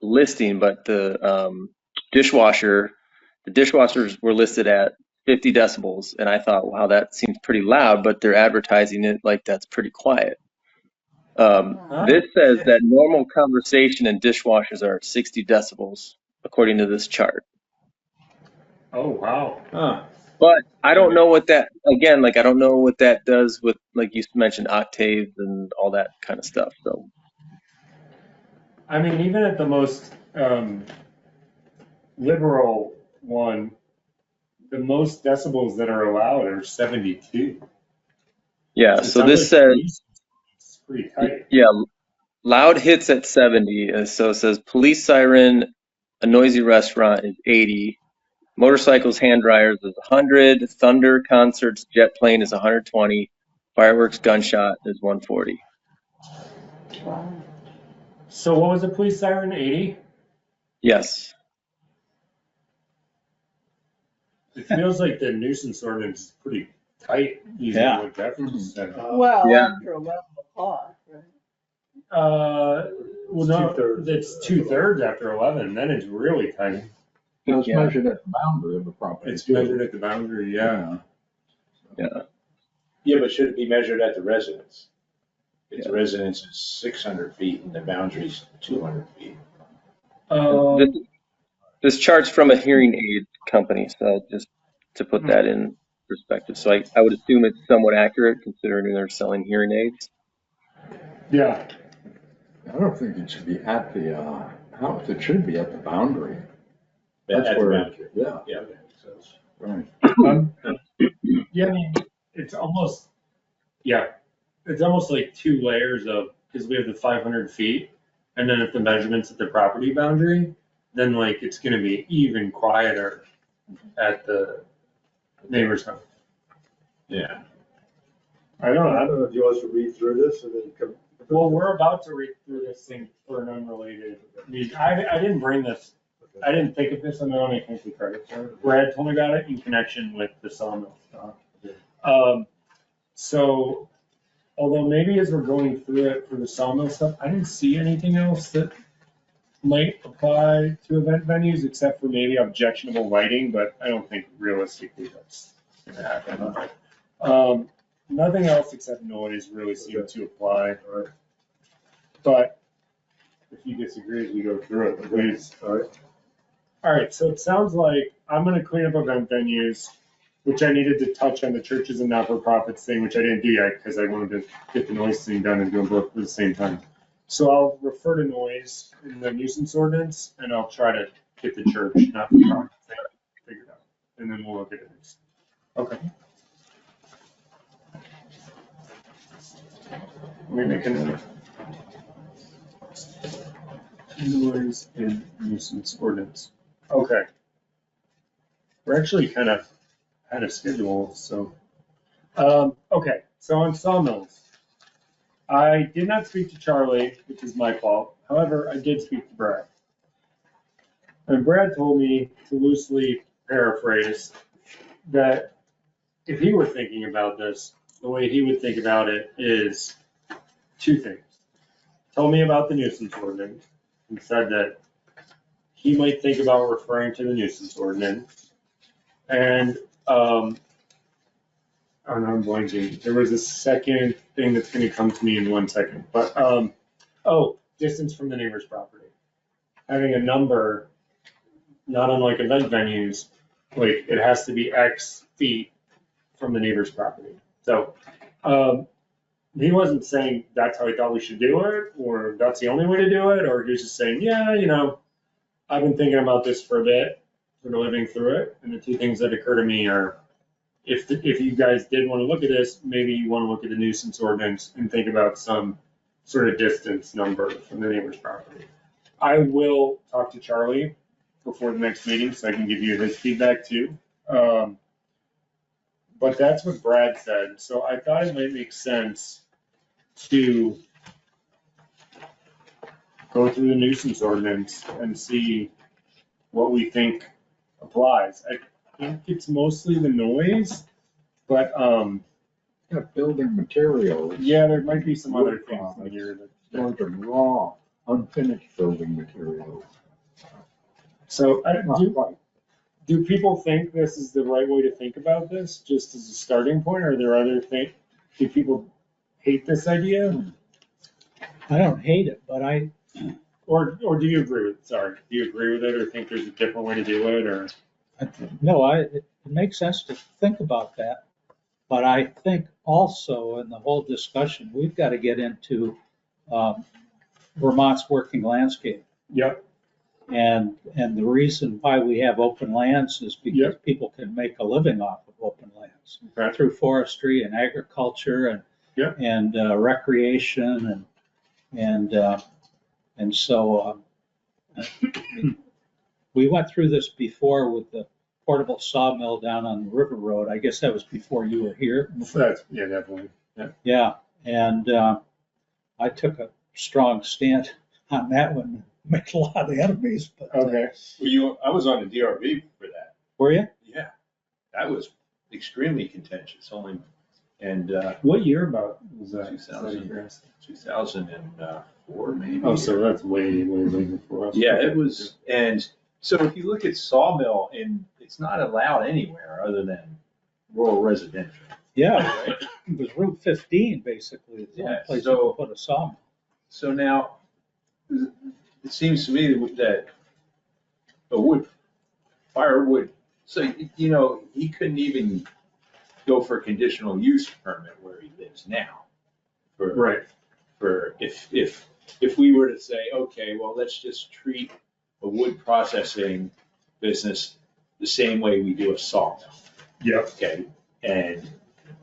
listing, but the dishwashers were listed at 50 decibels, and I thought, wow, that seems pretty loud, but they're advertising it like that's pretty quiet. This says that normal conversation in dishwashers are 60 decibels, according to this chart. Oh, wow. Huh. But I don't know what that, again, like I don't know what that does with, like you mentioned, octaves and all that kind of stuff. So I mean, even at the most liberal one, the most decibels that are allowed are 72. yeah, It so sounds this like says, it's pretty tight. yeah, loud hits at 70. So it says police siren, a noisy restaurant is 80. Motorcycles, hand dryers is 100. Thunder concerts, jet plane is 120. Fireworks, gunshot is 140. Wow. So what was the police siren? 80? Yes. It feels like the nuisance ordinance is pretty tight, using Yeah. what Jeff just said. Well, Yeah. after 11 o'clock, right? Well, no, Two-thirds. it's 2/3 after 11, then it's really tight. It's Yeah. measured at the boundary of the property. It's too. measured at the boundary, yeah. Yeah, but should it be measured at the residence? If the Yeah. residence is 600 feet and the boundary's 200 feet. This chart's from a hearing aid company, so just to put that in perspective. So I would assume it's somewhat accurate considering they're selling hearing aids. Yeah, I don't think it should be at the house. It should be at the boundary. At That's the where, boundary. yeah, Yeah, okay. So it's- right. yeah, I mean, it's almost, yeah, it's almost like two layers of, because we have the 500 feet, and then if the measurement's at the property boundary, then like it's gonna be even quieter at the neighbor's house. Yeah. I don't I know. don't know if you want us to read through this and then come. Well, we're about to read through this thing for an unrelated reason. I didn't bring this, I didn't think of this on my own, I can't take credit for it. Brad told me about it in connection with the Sawmill stuff. So, although maybe as we're going through it for the Sawmill stuff, I didn't see anything else that might apply to event venues except for maybe objectionable lighting, but I don't think realistically that's gonna happen. Nothing else except noise really seemed to apply. But if you disagree as we go through it, please. All right. All right, so it sounds like I'm gonna clean up event venues, which I needed to touch on the churches and not-for-profits thing, which I didn't do yet because I wanted to get the noise thing done and do them both at the same time. So I'll refer to noise in the nuisance ordinance, and I'll try to get the church not-for-profit thing figured out, and then we'll look at it. Okay. Let me make a note. Noise and nuisance ordinance. Okay. We're actually kind of ahead of schedule, so. Okay, so on sawmills. I did not speak to Charlie, which is my fault. However, I did speak to Brad. And Brad told me, to loosely paraphrase, that if he were thinking about this, the way he would think about it is two things. Told me about the nuisance ordinance and said that he might think about referring to the nuisance ordinance. And, oh, no, I'm blanking. There was a second thing that's gonna come to me in 1 second, but, distance from the neighbor's property. Having a number, not unlike event venues, like, it has to be X feet from the neighbor's property. So, he wasn't saying that's how he thought we should do it, or that's the only way to do it, or he was just saying, yeah, I've been thinking about this for a bit, sort of living through it, and the two things that occur to me are, if you guys did want to look at this, maybe you want to look at the nuisance ordinance and think about some sort of distance number from the neighbor's property. I will talk to Charlie before the next meeting, so I can give you his feedback too. But that's what Brad said, so I thought it might make sense to go through the nuisance ordinance and see what we think applies. think it's mostly the noise, but, Yeah, building materials. yeah, there might be some other Wood things in products. here that. Storage of raw, unfinished building materials. So, Not quite. do people think this is the right way to think about this, just as a starting point, or are there other things? Do people hate this idea? I don't hate it, but Or do you agree with, sorry, do you agree with it or think there's a different way to do it or? no, it makes sense to think about that. But I think also in the whole discussion, we've got to get into Vermont's working landscape. Yep, And the reason why we have open lands is because Yep. people can make a living off of open lands okay, through forestry and agriculture Yep. and recreation and so we went through this before with the portable sawmill down on the River Road. I guess that was before you were here. that's, yeah, definitely, Yeah, and I took a strong stand on that one. Made a lot of enemies, but okay. I was on the DRB for that. were you? Yeah, that was extremely contentious, and What year about was that? 2004 maybe. Oh, so that's way before us. Yeah, it was, and so if you look at Sawmill, and it's not allowed anywhere other than rural residential. Yeah, it was Route 15 basically. The only Yeah, place you so- could put a sawmill. So now, it seems to me that firewood, so, you know, he couldn't even go for a conditional use permit where he lives now. Right, For if we were to say, okay, well, let's just treat a wood processing business the same way we do a sawmill, yep, okay? And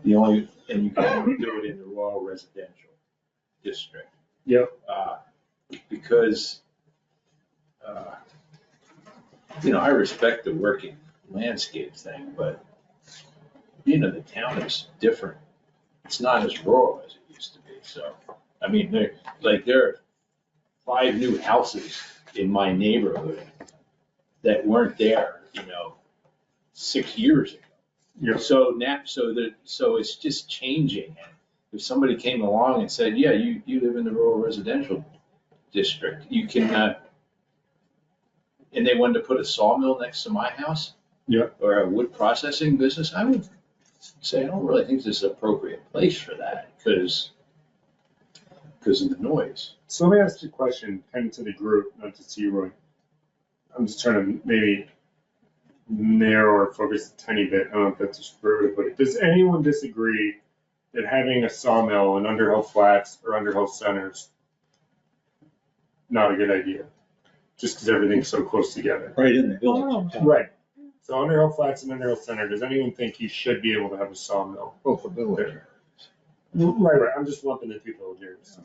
you can only do it in the rural residential district. yep, Because, I respect the working landscape thing, but, the town is different. It's not as rural as it used to be, so, I mean, there are 5 new houses in my neighborhood that weren't there, 6 years ago. yep, So now, so it's just changing. And if somebody came along and said, yeah, you live in the rural residential district, you can, and they wanted to put a sawmill next to my house. Yep. Or a wood processing business, I would say, I don't really think this is an appropriate place for that because of the noise. So let me ask you a question, kind of to the group, not just to you, Roy. I'm just trying to maybe narrow or focus a tiny bit. I don't know if that's just fair way to put it. Does anyone disagree that having a sawmill in Underhill Flats or Underhill Centers not a good idea? Just because everything's so close together. Right in the village. Right. So Underhill Flats and Underhill Center, does anyone think you should be able to have a sawmill? Both the village. Right. I'm just lumping the two villages.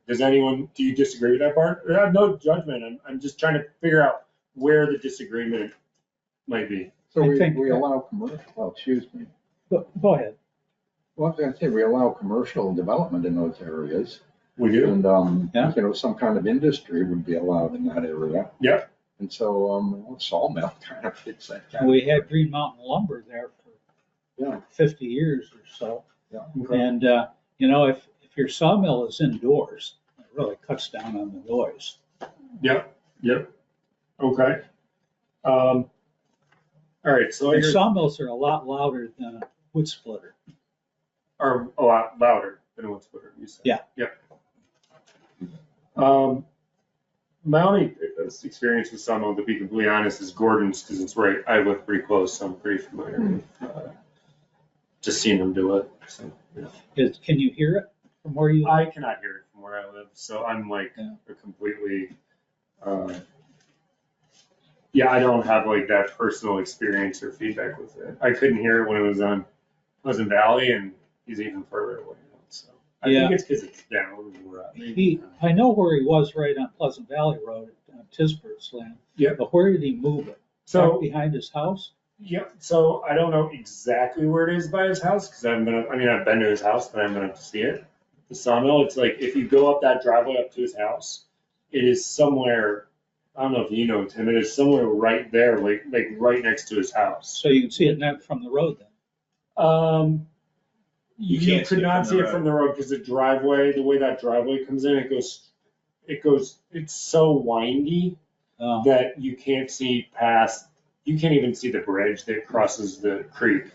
Do you disagree with that part? I have no judgment. I'm just trying to figure out where the disagreement might be. So I we think- allow commercial, excuse me. Go ahead. Well, I was gonna say, we allow commercial development in those areas. We do? And, Yeah. some kind of industry would be allowed in that area. Yep. And so, sawmill kind of fits that kind We had Green Mountain Lumber there Yeah. for 50 years or so. Okay. And, if your sawmill is indoors, it really cuts down on the noise. Yep. Okay. All right, so And you're, sawmills are a lot louder than a wood splitter. are a lot louder than what's Twitter, you said. Yeah. Yep. My only experience with sawmill, to be completely honest, is Gordon's, because it's right, I live pretty close, so I'm pretty familiar with, just seeing them do it, so. Yeah. Can you hear it from where you? I cannot hear it from where I live, so I'm like Yeah. a completely, I don't have like that personal experience or feedback with it. I couldn't hear it when it was on Pleasant Valley, and he's even further away now, so. I think it's because it's down where I know where he was right on Pleasant Valley Road on Tisbert's land. Yeah. But where did he move it? So, Back behind his house? yep, so I don't know exactly where it is by his house, because I've been to his house, but I haven't been up to see it. The sawmill, it's like, if you go up that driveway up to his house, it is somewhere, I don't know if you know, Tim, it is somewhere right there, like right next to his house. So you can see it now from the road then. You You can't see could it from not the see it road. from the road because the driveway, the way that driveway comes in, it's so windy Oh, that you can't see past, you can't even see the bridge that crosses the creek.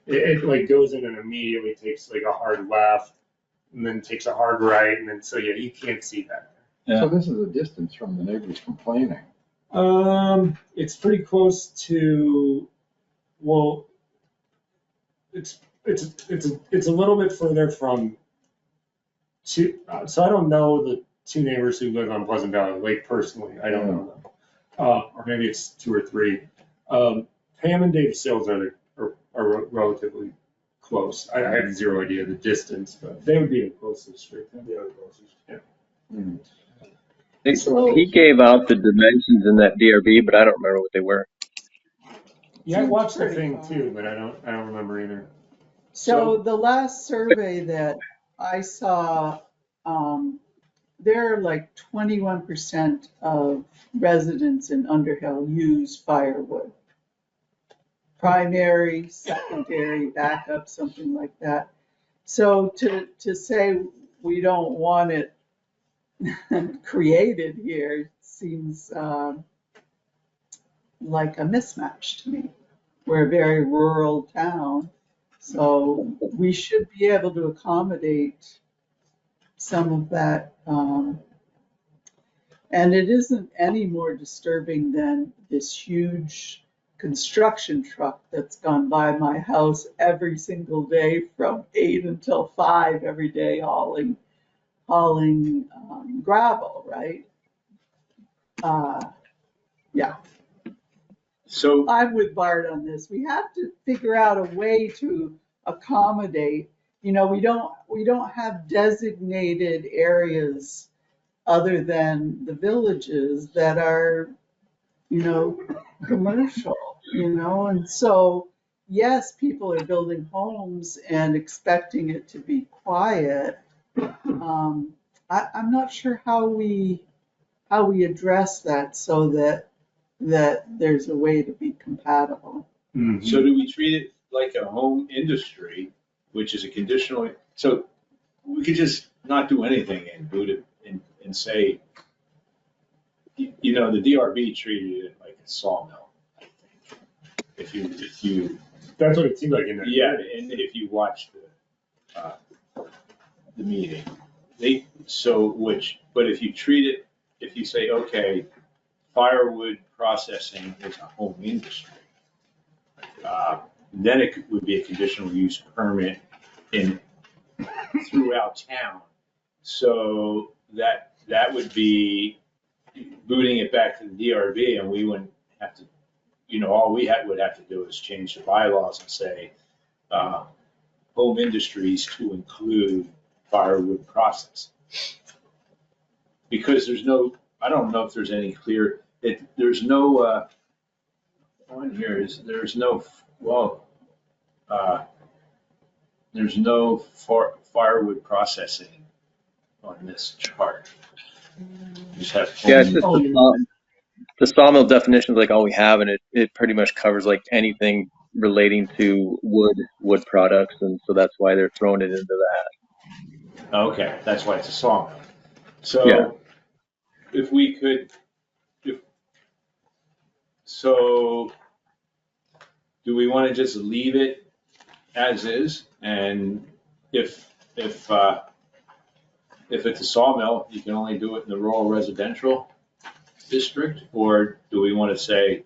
It like goes in and immediately takes like a hard left and then takes a hard right and then, so yeah, you can't see that. Yeah. So this is a distance from the neighbors complaining. It's pretty close to, well, it's a little bit further from two, so I don't know the two neighbors who live on Pleasant Valley Lake personally. I don't know them. Or maybe it's two or three. Pam and Dave Sills are relatively close. I have zero idea the distance, but they would be the closest right there. Yeah, the closest. He gave out the dimensions in that DRB, but I don't remember what they were. Yeah, I watched the Pretty thing far. too, but I don't remember either. So the last survey that I saw, there are like 21% of residents in Underhill use firewood. Primary, secondary, backup, something like that. So to say we don't want it created here seems like a mismatch to me. We're a very rural town, so we should be able to accommodate some of that. And it isn't any more disturbing than this huge construction truck that's gone by my house every single day from 8 until 5 every day hauling gravel, right? Yeah. So, I'm with Bart on this. We have to figure out a way to accommodate, we don't have designated areas other than the villages that are, commercial, and so, yes, people are building homes and expecting it to be quiet. I'm not sure how we address that so that there's a way to be compatible. so do we treat it like a home industry, which is a conditional, so we could just not do anything and boot it and say, the DRB treated it like a sawmill, I think. If you, That's what it seemed like in there. yeah, and if you watch the meeting, but if you treat it, if you say, okay, firewood processing is a home industry, then it would be a conditional use permit throughout town. So that would be booting it back to the DRB, and we wouldn't have to, all we would have to do is change the bylaws and say, home industries to include firewood processing. Because I don't know if there's any clear, there's no, on here is, there's no firewood processing on this chart. Just have. Yeah, it's just the sawmill definition is like all we have, and it pretty much covers like anything relating to wood products, and so that's why they're throwing it into that. Okay, that's why it's a sawmill. Yeah. So if we could, so do we want to just leave it as is? And if it's a sawmill, you can only do it in the rural residential district? Or do we want to say,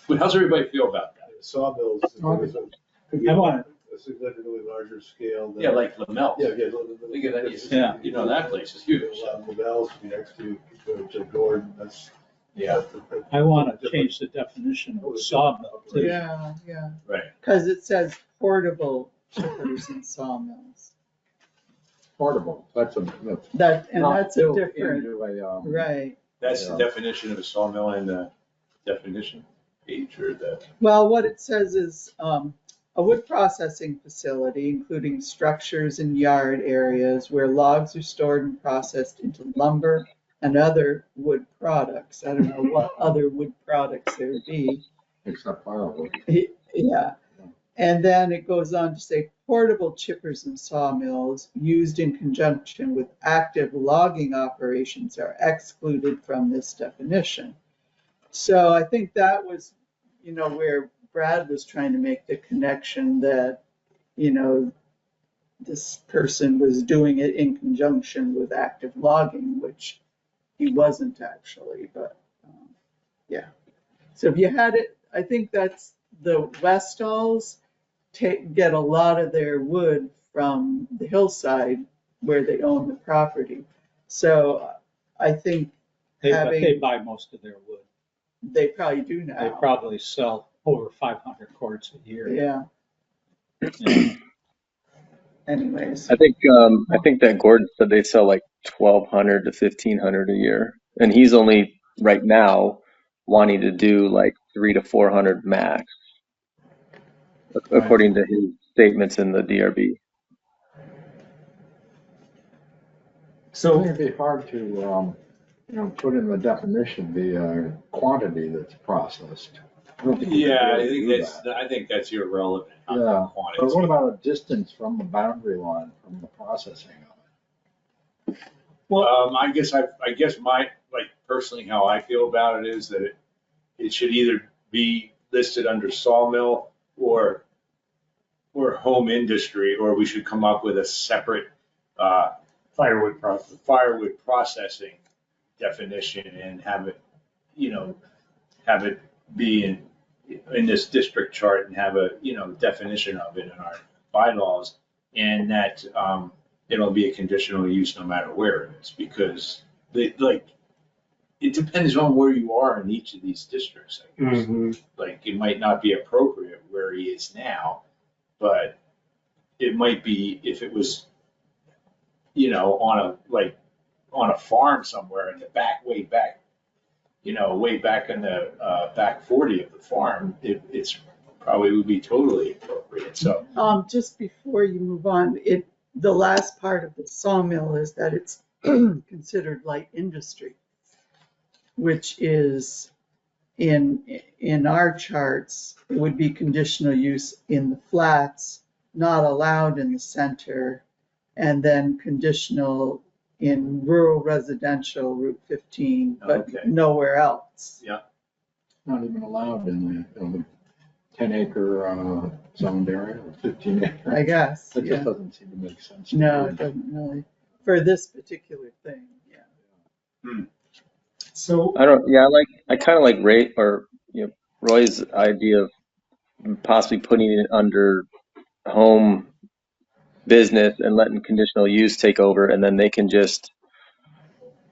but how's everybody feel about that? Sawmills could be I a want significantly larger scale than. Yeah, like Lamel. Yeah. Look at that. Yeah. That place is huge. Lavelle's next to Gordon, that's. Yeah. I want to change the definition of sawmill too. Yeah. Right. Because it says portable chippers and sawmills. Portable, that's a That's a built different, into a, right. That's the Yeah. definition of a sawmill in the definition page or the. Well, what it says is, a wood processing facility, including structures and yard areas where logs are stored and processed into lumber, and other wood products. I don't know what other wood products there would be. Except firewood. Yeah. And then it goes on to say portable chippers and sawmills used in conjunction with active logging operations are excluded from this definition. So I think that was, where Brad was trying to make the connection that, this person was doing it in conjunction with active logging, which he wasn't actually, but yeah. So if you had it, I think that's the Westalls get a lot of their wood from the hillside where they own the property. So I think They buy most of their wood. they probably do They now. probably sell over 500 cords a year. Yeah. Anyways, I think that Gordon said they sell like 1,200 to 1,500 a year, and he's only right now wanting to do like 300 to 400 max, according to his statements in the DRB. So it'd be hard to, put in the definition, the quantity that's processed. I don't think we can Yeah, really do that. I think that's irrelevant. Yeah, but what about a distance from the boundary line from the processing of it? I guess my, like personally, how I feel about it is that it should either be listed under sawmill or home industry, or we should come up with a separate, Firewood processing definition and have it, have it be in this district chart and have a, definition of it in our bylaws, and that, it'll be a conditional use no matter where it is, because it depends on where you are in each of these districts, I guess. Mm-hmm. Like, it might not be appropriate where he is now, but it might be if it was, on a farm somewhere in the back, way back in the back 40 of the farm, it's probably would be totally appropriate. So just before you move on, the last part of the sawmill is that it's considered light industry, which is in our charts, it would be conditional use in the flats, not allowed in the center, and then conditional in rural residential Route 15, but Okay. nowhere else. Yeah. Not even allowed in the 10-acre zoned area or 15-acre. I guess, That yeah. just doesn't seem to make sense. to No, me. it doesn't really, for this particular thing, yeah. So I kind of like Roy's idea of possibly putting it under home business and letting conditional use take over, and then they can just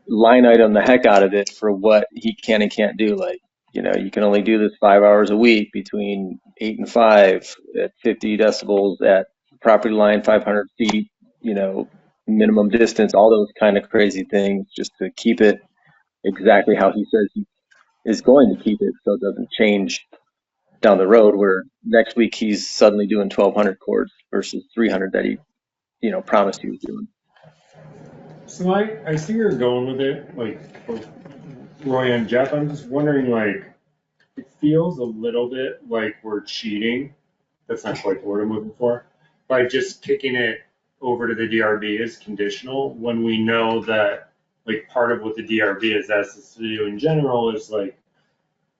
line item the heck out of it for what he can and can't do. Like, you can only do this 5 hours a week between 8 and 5 at 50 decibels at property line, 500 feet, minimum distance, all those kind of crazy things, just to keep it exactly how he says he is going to keep it, so it doesn't change down the road where next week he's suddenly doing 1,200 cords versus 300 that he promised he was doing. So I see where you're going with it, like both Roy and Jeff. I'm just wondering, it feels a little bit like we're cheating. That's not quite the word I'm looking for. By just kicking it over to the DRB as conditional, when we know that, part of what the DRB has asked us to do in general is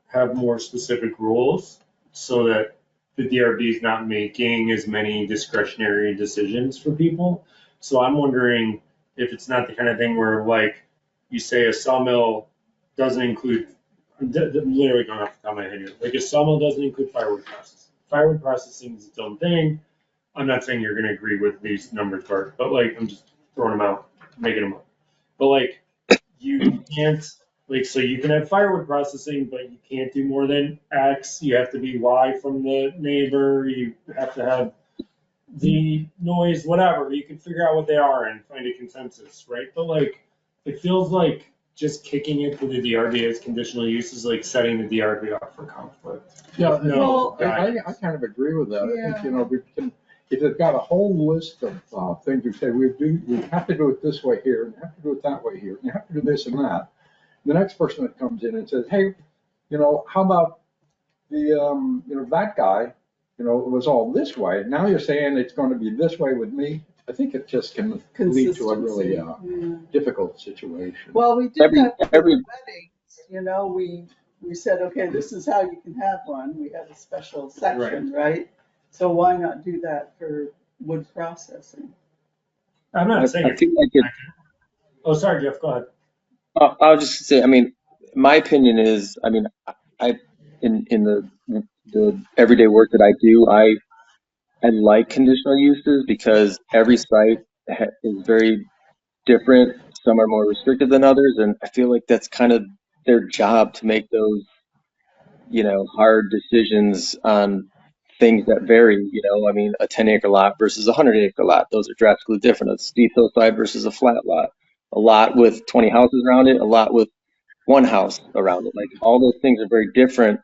have more specific rules so that the DRB is not making as many discretionary decisions for people. So I'm wondering if it's not the kind of thing where you say a sawmill doesn't include, I'm literally going off the top of my head here, a sawmill doesn't include firewood processing. Firewood processing is its own thing. I'm not saying you're going to agree with these numbers, Bart, but I'm just throwing them out, making them up. But you can't, so you can have firewood processing, but you can't do more than X. You have to be Y from the neighbor. You have to have the noise, whatever. You can figure out what they are and find a consensus, right? But it feels like just kicking it to the DRB as conditional use is setting the DRB up for conflict. Yeah, No, I kind of agree with that. I think, we can, if it's got a whole list of things you say, we have to do it this way here, and you have to do it that way here, and you have to do this and that. The next person that comes in and says, hey, how about that guy, it was all this way. Now you're saying it's going to be this way with me. I think it just can lead to a really difficult situation. Well, we did that for every weddings, we said, okay, this is how you can have one. We had a special section, right? So why not do that for wood processing? I'm not saying. I feel like it. Oh, sorry, Jeff, go ahead. I was just say, my opinion is, in the everyday work that I do, I like conditional uses because every site is very different. Some are more restrictive than others, and I feel like that's kind of their job to make those, hard decisions on things that vary. A 10-acre lot versus a 100-acre lot; those are drastically different. A steep hillside versus a flat lot. A lot with 20 houses around it, a lot with one house around it. Like all those things are very different.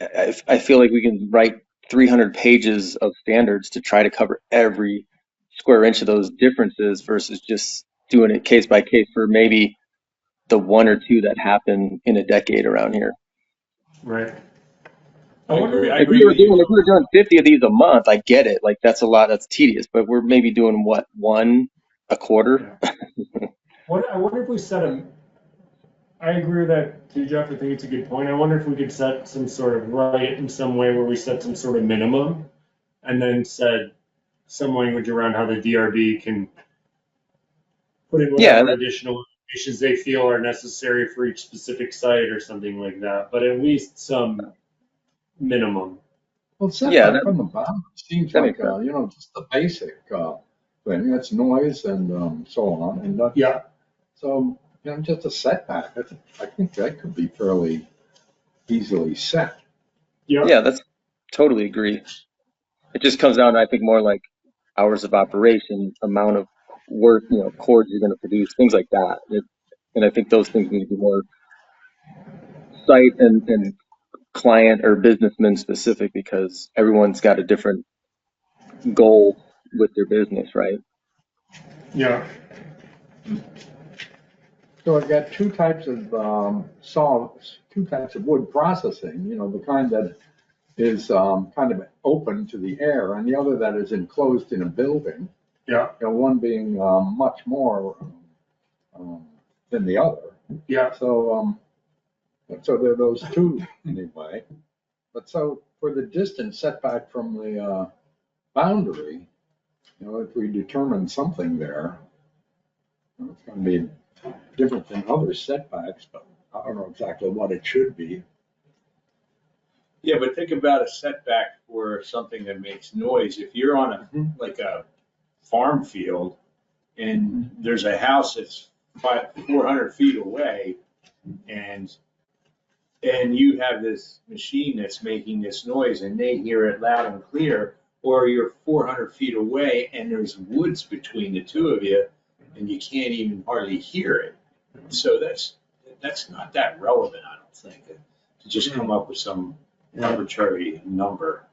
I feel like we can write 300 pages of standards to try to cover every square inch of those differences versus just doing it case by case for maybe the one or two that happen in a decade around here. Right. I agree. If we were doing 50 of these a month, I get it. Like that's a lot. That's tedious. But we're maybe doing what, one a quarter? Yeah. I wonder if we I agree with that too, Jeff. I think it's a good point. I wonder if we could set some sort of in some way where we set some sort of minimum and then said some language around how the DRB can put in whatever additional issues they feel are necessary for each specific site or something like that, but at least some minimum. Well, setback from the boundary seems like, just the basic thing. That's noise and so on. And so, just a setback. I think that could be fairly easily set. Yeah, that's totally agree. It just comes down to, I think, more like hours of operation, amount of work, cords you're going to produce, things like that. And I think those things need to be more site and client or businessman specific because everyone's got a different goal with their business, right? Yeah. So I've got two types of wood processing. The kind that is kind of open to the air, and the other that is enclosed in a building. Yeah. One being much more than the other. Yeah. So there are those two anyway. But so for the distance setback from the boundary, if we determine something there, it's going to be different than other setbacks, but I don't know exactly what it should be. Yeah, but think about a setback for something that makes noise. If you're on a farm field and there's a house that's 400 feet away and you have this machine that's making this noise and they hear it loud and clear, or you're 400 feet away and there's woods between the two of you and you can't even hardly hear it. So that's not that relevant, I don't think, to just come up with some arbitrary number.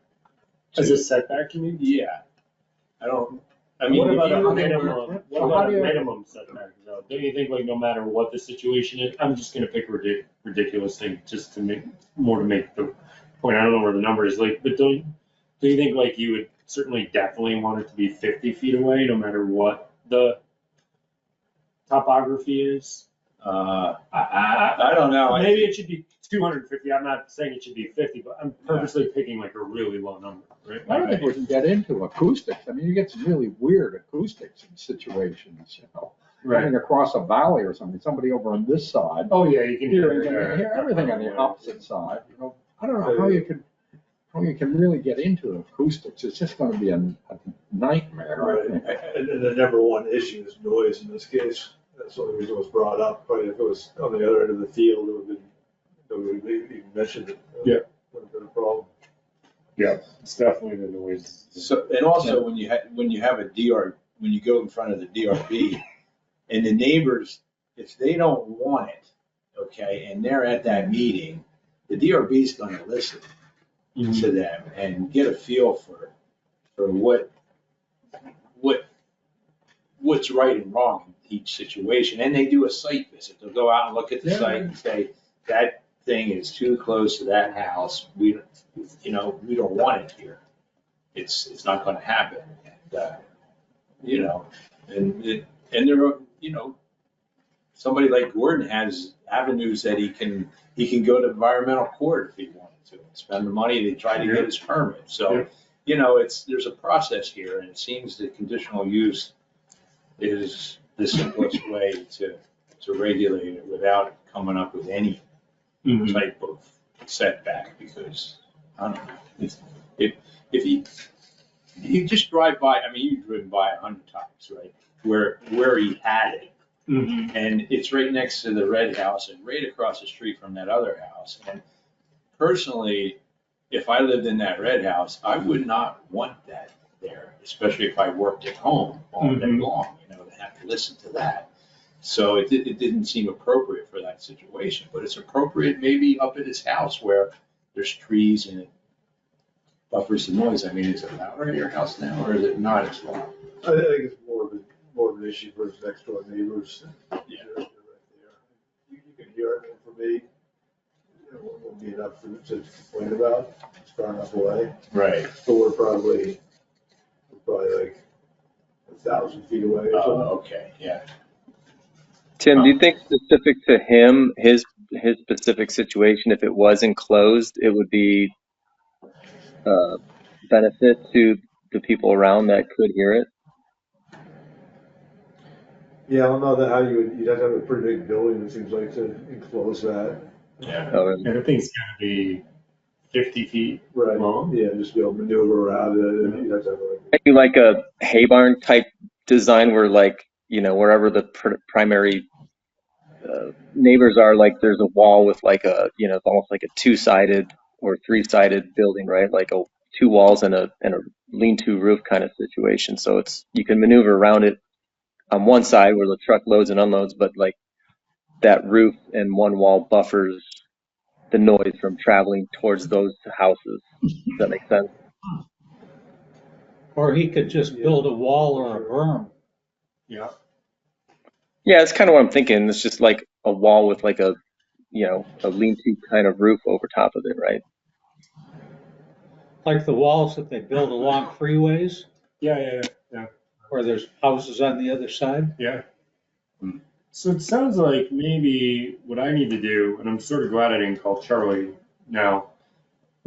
As a setback, you mean? Yeah. What about a minimum? What about a minimum setback though? Don't you think no matter what the situation is, I'm just gonna pick a ridiculous thing just to make the point. I don't know where the number is but don't you think you would definitely want it to be 50 feet away no matter what the topography is? I don't know. Maybe it should be 250. I'm not saying it should be 50, but I'm purposely picking a really low number, right? I don't think we can get into acoustics. You get some really weird acoustics in situations, running across a valley or something, somebody over on this side. Oh yeah, you can hear everything on the opposite side. I don't know how you can really get into acoustics. It's just going to be a nightmare. Right. And the number one issue is noise in this case. That's the only reason it was brought up. Probably if it was on the other end of the field, it would have been even mentioned it. Yeah. Would have been a problem. Yeah, it's definitely the noise. So, and also when you have a when you go in front of the DRB and the neighbors, if they don't want it, okay, and they're at that meeting, the DRB is going to listen to them and get a feel for what what's right and wrong in each situation. And they do a site visit. They'll go out and look at the site and say, that thing is too close to that house. We don't want it here. It's not going to happen. And there are, somebody like Gordon has avenues that he can go to environmental court if he wanted to, spend the money to try to get his permit. So, there's a process here, and it seems that conditional use is the simplest way to regulate it without coming up with any type of setback, because, I don't know, if you just drive by, you've driven by 100 times, right, where he had it. And it's right next to the red house and right across the street from that other house. And personally, if I lived in that red house, I would not want that there, especially if I worked at home all day long, to have to listen to that. So it didn't seem appropriate for that situation, but it's appropriate maybe up at his house where there's trees and it buffers the noise. Is it louder at your house now, or is it not as loud? I think it's more of an issue for his next door neighbors. Yeah. You're right there. You can hear it, and for me, it won't be enough to complain about. It's far enough away. Right. So we're probably like 1,000 feet away or something. Okay, yeah. Tim, do you think specific to him, his specific situation, if it was enclosed, it would be benefit to the people around that could hear it? Yeah, I don't know how you'd have to have a pretty big building, it seems like, to enclose that. Yeah. And the thing's gonna be 50 feet Right. long. Yeah, just be able to maneuver around it, and you'd have to have Maybe like a hay barn type design where, like, wherever the primary neighbors are, like there's a wall with like it's almost like a two-sided or three-sided building, right? Like two walls and a lean-to roof kind of situation. So you can maneuver around it on one side where the truck loads and unloads, but like that roof and one wall buffers the noise from traveling towards those houses. Does that make sense? Or he could just build a wall or a berm. Yeah. Yeah, it's kind of what I'm thinking. It's just like a wall with like a lean-to kind of roof over top of it, right? Like the walls that they build along freeways, Yeah. where there's houses on the other side. Yeah. So it sounds like maybe what I need to do, and I'm sort of glad I didn't call Charlie now.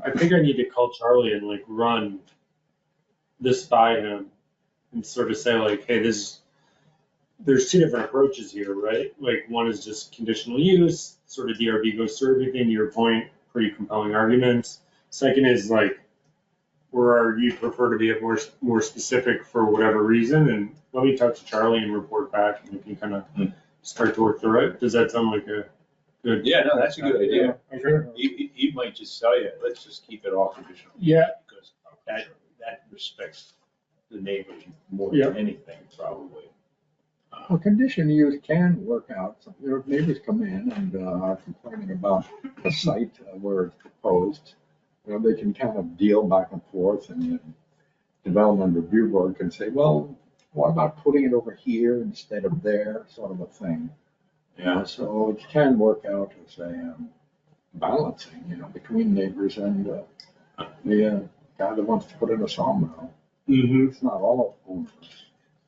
I think I need to call Charlie and like run this by him and sort of say like, hey, there's two different approaches here, right? Like one is just conditional use, sort of DRB goes through everything, to your point, pretty compelling arguments. Second is like, where you prefer to be more specific for whatever reason, and let me talk to Charlie and report back, and we can kind of start to work through it. Does that sound like a good? Yeah, no, that's a good idea. Okay. He might just tell you, let's just keep it all conditional. Yeah. Because that respects the neighbors more than anything, probably. Well, condition use can work out. Your neighbors come in and are complaining about the site where it's proposed. They can kind of deal back and forth, and the development review board can say, well, what about putting it over here instead of there, sort of a thing. Yeah. So it can work out as a balancing, between neighbors and the guy that wants to put in a sawmill. It's not all owners.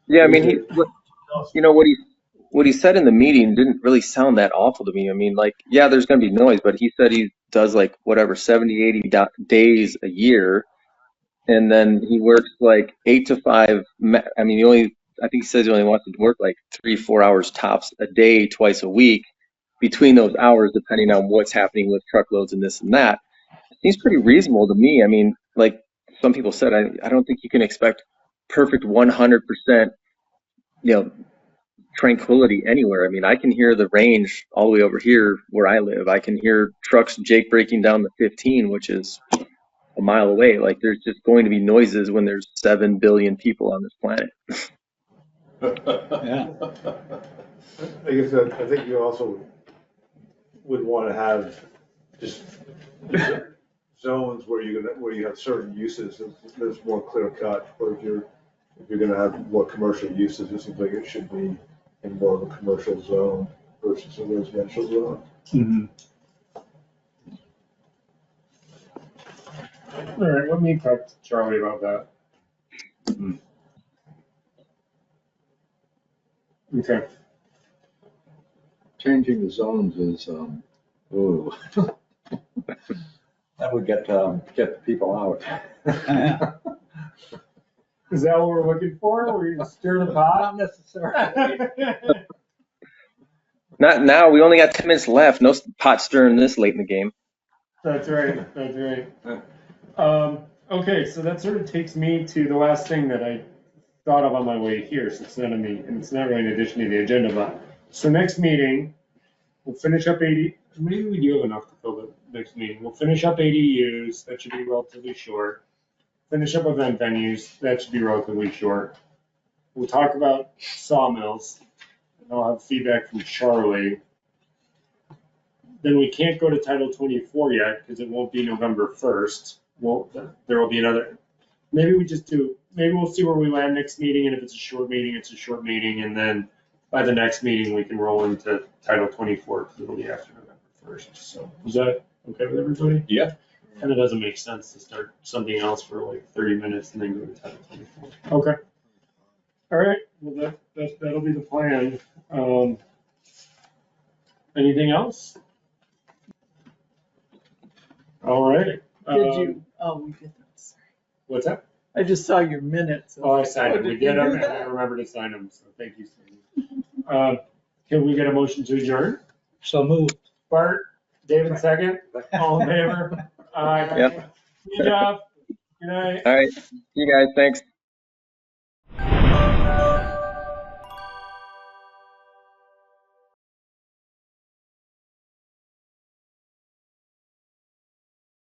Yeah, what he said in the meeting didn't really sound that awful to me. There's going to be noise, but he said he does like whatever 70, 80 days a year, and then he works like 8 to 5. I think he says he only wants to work like 3-4 hours tops a day, twice a week. Between those hours, depending on what's happening with truckloads and this and that, it seems pretty reasonable to me. Like some people said, I don't think you can expect perfect 100%, tranquility anywhere. I can hear the range all the way over here where I live. I can hear trucks Jake breaking down the 15, which is a mile away. Like there's just going to be noises when there's 7 billion people on this planet. Yeah. I think you also would want to have just zones where you have certain uses that's more clear cut, or if you're if you're gonna have more commercial uses, it seems like it should be in more of a commercial zone versus a residential zone. All right, let me talk to Charlie about that. Okay. Changing the zones is, ooh. That would get the people out. Is that what we're looking for? We stir the pot? Not necessarily. Not now. We only got 10 minutes left. No pot stirring this late in the game. That's right, that's right. Okay, so that sort of takes me to the last thing that I thought of on my way here, so it's not in the, it's not really in addition to the agenda, but, so next meeting, we'll finish up 80, maybe we do have enough to fill the next meeting. We'll finish up ADUs, that should be relatively short. Finish up event venues, that should be relatively short. We'll talk about sawmills, and I'll have feedback from Charlie. Then we can't go to Title 24 yet, because it won't be November 1st. Well, there will be another, maybe we just do, maybe we'll see where we land next meeting, and if it's a short meeting, it's a short meeting, and then by the next meeting, we can roll into Title 24, because it'll be after November 1st. So is that okay with everybody? Yeah. And it doesn't make sense to start something else for like 30 minutes and then go to Title 24. Okay. All right, well, that'll be the plan. Anything else? All right. Did you, oh, we did that, sorry. What's that? I just saw your minutes. Oh, I signed them. Oh, We did you did them, do and that? I remember to sign them, so thank you, Sandy. Can we get a motion to adjourn? So moved. Bart, David second, all in favor? Aye. Yep. Good job. Good night. All right. See you guys. Thanks.